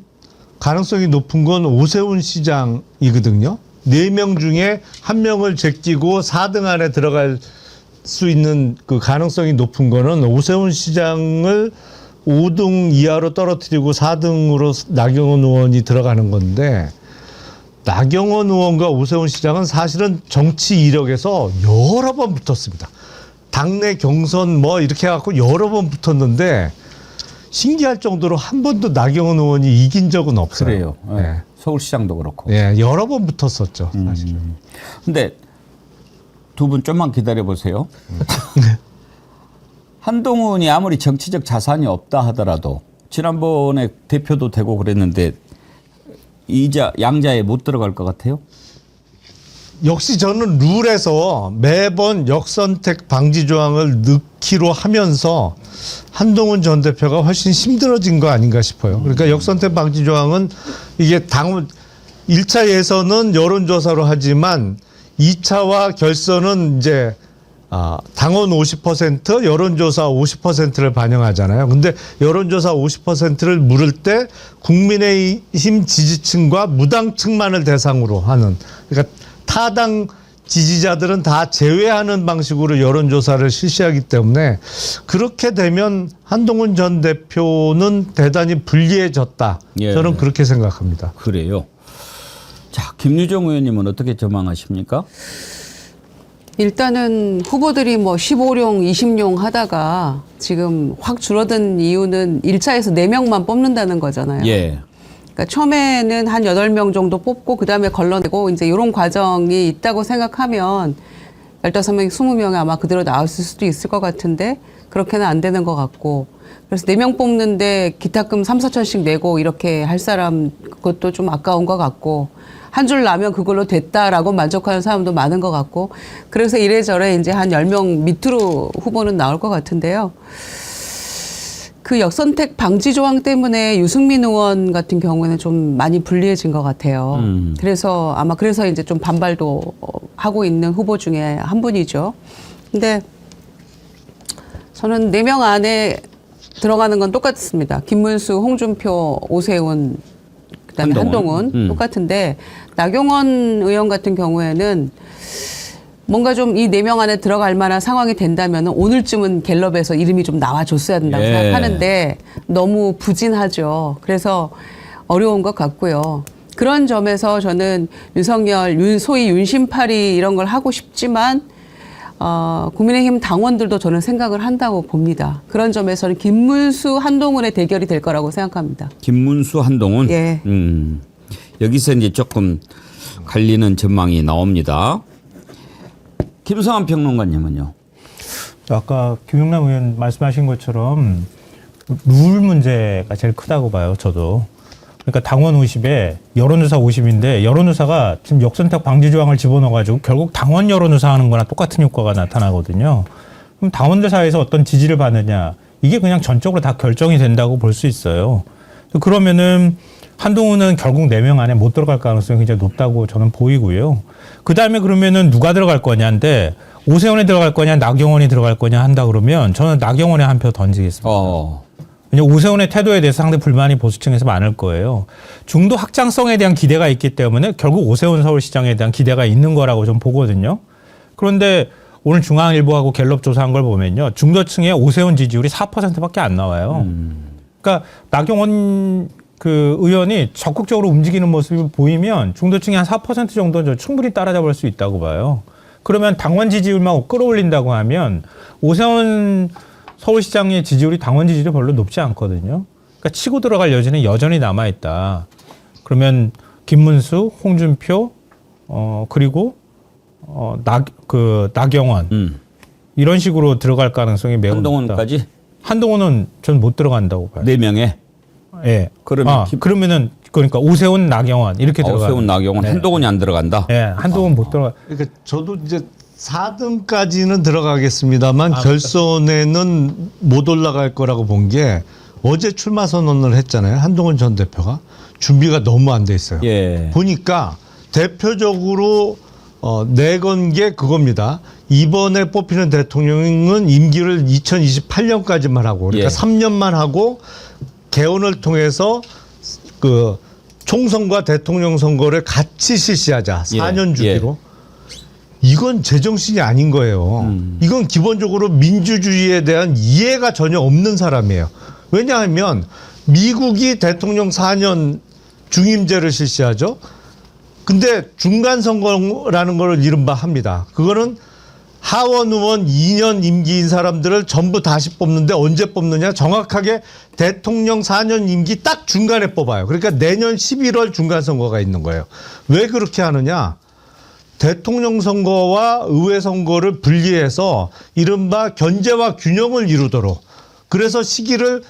가능성이 높은 건 오세훈 시장이거든요. 4명 중에 1명을 제끼고 4등 안에 들어갈 수 있는 그 가능성이 높은 거는 오세훈 시장을 5등 이하로 떨어뜨리고 4등으로 나경원 의원이 들어가는 건데 나경원 의원과 오세훈 시장은 사실은 정치 이력에서 여러 번 붙었습니다. 당내 경선 뭐 이렇게 해갖고 여러 번 붙었는데 신기할 정도로 한 번도 나경원 의원이 이긴 적은 없어요. 그래요. 네. 서울시장도 그렇고. 예, 여러 번 붙었었죠, 사실은. 근데 두 분 좀만 기다려 보세요. 한동훈이 아무리 정치적 자산이 없다 하더라도 지난번에 대표도 되고 그랬는데 양자에 못 들어갈 것 같아요? 역시 저는 룰에서 매번 역선택 방지 조항을 넣기로 하면서 한동훈 전 대표가 훨씬 힘들어진 거 아닌가 싶어요. 그러니까 역선택 방지 조항은 이게 1차 예선은 여론조사로 하지만 2차와 결선은 이제 당원 50%, 여론조사 50%를 반영하잖아요. 근데 여론조사 50%를 물을 때 국민의힘 지지층과 무당층만을 대상으로 하는, 그러니까 타당 지지자들은 다 제외하는 방식으로 여론조사를 실시하기 때문에 그렇게 되면 한동훈 전 대표는 대단히 불리해졌다. 예. 저는 그렇게 생각합니다. 그래요. 자, 김유정 의원님은 어떻게 전망하십니까? 일단은 후보들이 뭐 15룡, 20룡 하다가 지금 확 줄어든 이유는 1차에서 4명만 뽑는다는 거잖아요. 예. 그러니까 처음에는 한 8명 정도 뽑고 그다음에 걸러내고 이제 이런 과정이 있다고 생각하면 15명, 20명이 아마 그대로 나왔을 수도 있을 것 같은데 그렇게는 안 되는 것 같고 그래서 4명 뽑는데 기타금 3, 4천씩 내고 이렇게 할 사람 그것도 좀 아까운 것 같고 한 줄 나면 그걸로 됐다라고 만족하는 사람도 많은 것 같고 그래서 이래저래 이제 한 10명 밑으로 후보는 나올 것 같은데요. 그 역선택 방지 조항 때문에 유승민 의원 같은 경우에는 좀 많이 불리해진 것 같아요. 그래서 아마 그래서 이제 좀 반발도 하고 있는 후보 중에 한 분이죠. 근데 저는 4명 안에 들어가는 건 똑같습니다. 김문수, 홍준표, 오세훈, 그다음에 한동훈 똑같은데 나경원 의원 같은 경우에는 뭔가 좀 이 4명 안에 들어갈 만한 상황이 된다면 오늘쯤은 갤럽에서 이름이 좀 나와줬어야 된다고 예. 생각하는데 너무 부진하죠. 그래서 어려운 것 같고요. 그런 점에서 저는 윤석열, 소위 윤심팔이 이런 걸 하고 싶지만 국민의힘 당원들도 저는 생각을 한다고 봅니다. 그런 점에서는 김문수, 한동훈의 대결이 될 거라고 생각합니다. 김문수, 한동훈. 예. 여기서 이제 조금 갈리는 전망이 나옵니다. 김성환 평론가님은요? 아까 김용남 의원 말씀하신 것처럼 룰 문제가 제일 크다고 봐요. 저도. 그러니까 당원 50에 여론조사 50인데 여론조사가 지금 역선택 방지 조항을 집어넣어가지고 결국 당원 여론조사 하는 거나 똑같은 효과가 나타나거든요. 그럼 당원들 사이에서 어떤 지지를 받느냐 이게 그냥 전적으로 다 결정이 된다고 볼 수 있어요. 그러면은 한동훈은 결국 4명 안에 못 들어갈 가능성이 굉장히 높다고 저는 보이고요. 그 다음에 그러면은 누가 들어갈 거냐인데 오세훈이 들어갈 거냐 나경원이 들어갈 거냐 한다 그러면 저는 나경원에 한 표 던지겠습니다. 왜냐면 오세훈의 태도에 대해서 상당히 불만이 보수층에서 많을 거예요. 중도 확장성에 대한 기대가 있기 때문에 결국 오세훈 서울시장에 대한 기대가 있는 거라고 좀 보거든요. 그런데 오늘 중앙일보하고 갤럽 조사한 걸 보면요. 중도층의 오세훈 지지율이 4%밖에 안 나와요. 그러니까 나경원 그 의원이 적극적으로 움직이는 모습이 보이면 중도층이 한 4% 정도 충분히 따라잡을 수 있다고 봐요. 그러면 당원 지지율만 끌어올린다고 하면 오세훈 서울시장의 지지율이 당원 지지율이 별로 높지 않거든요. 그러니까 치고 들어갈 여지는 여전히 남아있다. 그러면 김문수, 홍준표, 그리고 나경원 이런 식으로 들어갈 가능성이 매우 한동훈까지? 높다. 한동훈은 전 못 들어간다고 봐요. 4명에? 예. 그러면 그러면은 그러니까 오세훈, 나경원 이렇게 들어가. 오세훈, 나경원, 네. 한동훈이 안 들어간다? 예, 한동훈 못 들어가. 그러니까 저도 이제 4등까지는 들어가겠습니다만 결선에는 못 올라갈 거라고 본 게 어제 출마 선언을 했잖아요. 한동훈 전 대표가 준비가 너무 안 돼 있어요. 예. 보니까 대표적으로 내건 게 그겁니다. 이번에 뽑히는 대통령은 임기를 2028년까지만 하고 그러니까 예. 3년만 하고 개헌을 통해서 그 총선과 대통령 선거를 같이 실시하자. 4년 주기로. 이건 제정신이 아닌 거예요. 이건 기본적으로 민주주의에 대한 이해가 전혀 없는 사람이에요. 왜냐하면 미국이 대통령 4년 중임제를 실시하죠. 근데 중간 선거라는 걸 이른바 합니다. 그거는 하원 의원 2년 임기인 사람들을 전부 다시 뽑는데 언제 뽑느냐? 정확하게 대통령 4년 임기 딱 중간에 뽑아요. 그러니까 내년 11월 중간 선거가 있는 거예요. 왜 그렇게 하느냐? 대통령 선거와 의회 선거를 분리해서 이른바 견제와 균형을 이루도록 그래서 시기를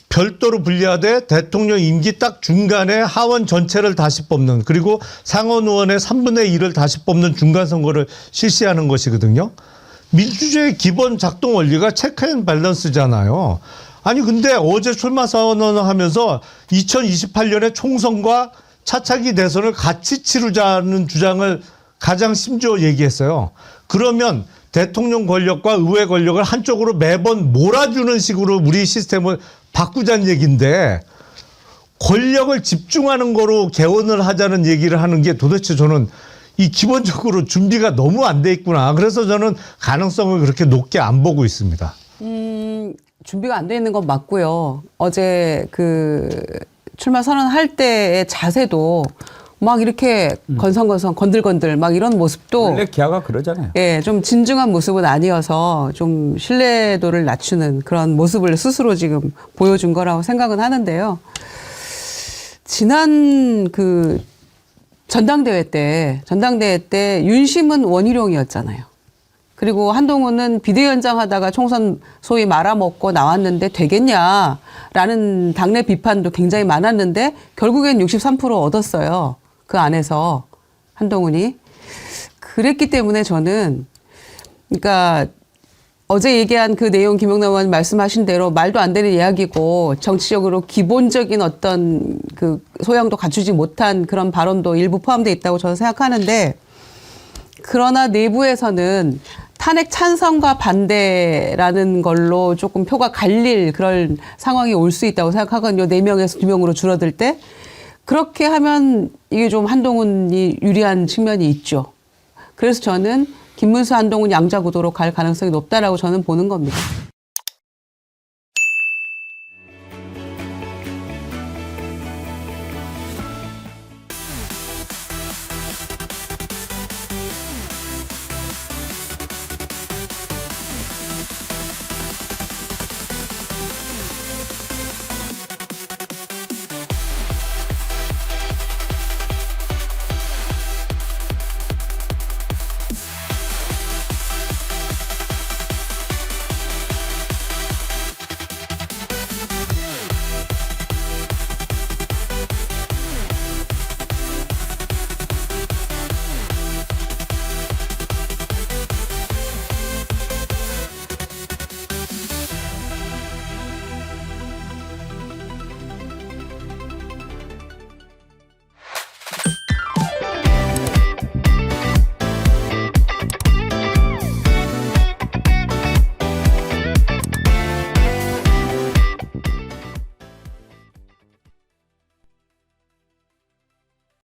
별도로 분리하되 대통령 임기 딱 중간에 하원 전체를 다시 뽑는 그리고 상원 의원의 3분의 1을 다시 뽑는 중간 선거를 실시하는 것이거든요. 민주주의의 기본 작동 원리가 체크 앤 밸런스잖아요. 아니 근데 어제 출마 선언을 하면서 2028년에 총선과 차차기 대선을 같이 치르자는 주장을 가장 심지어 얘기했어요. 그러면 대통령 권력과 의회 권력을 한쪽으로 매번 몰아주는 식으로 우리 시스템을 바꾸자는 얘기인데 권력을 집중하는 거로 개헌을 하자는 얘기를 하는 게 도대체 저는 이 기본적으로 준비가 너무 안 돼 있구나. 그래서 저는 가능성을 그렇게 높게 안 보고 있습니다. 준비가 안 돼 있는 건 맞고요. 어제 그 출마 선언할 때의 자세도 막 이렇게 건성건성 건들건들 막 이런 모습도 원래 기아가 그러잖아요. 예, 좀 진중한 모습은 아니어서 좀 신뢰도를 낮추는 그런 모습을 스스로 지금 보여준 거라고 생각은 하는데요. 지난 그 전당대회 때 윤심은 원희룡이었잖아요. 그리고 한동훈은 비대위원장 하다가 총선 소위 말아먹고 나왔는데 되겠냐라는 당내 비판도 굉장히 많았는데 결국엔 63% 얻었어요. 그 안에서 한동훈이. 그랬기 때문에 저는 그러니까 어제 얘기한 그 내용 김영남 의원 말씀하신 대로 말도 안 되는 이야기고 정치적으로 기본적인 어떤 그 소양도 갖추지 못한 그런 발언도 일부 포함되어 있다고 저는 생각하는데 그러나 내부에서는 탄핵 찬성과 반대라는 걸로 조금 표가 갈릴 그런 상황이 올 수 있다고 생각하거든요. 4명에서 2명으로 줄어들 때. 그렇게 하면 이게 좀 한동훈이 유리한 측면이 있죠. 그래서 저는 김문수, 한동훈 양자 구도로 갈 가능성이 높다라고 저는 보는 겁니다.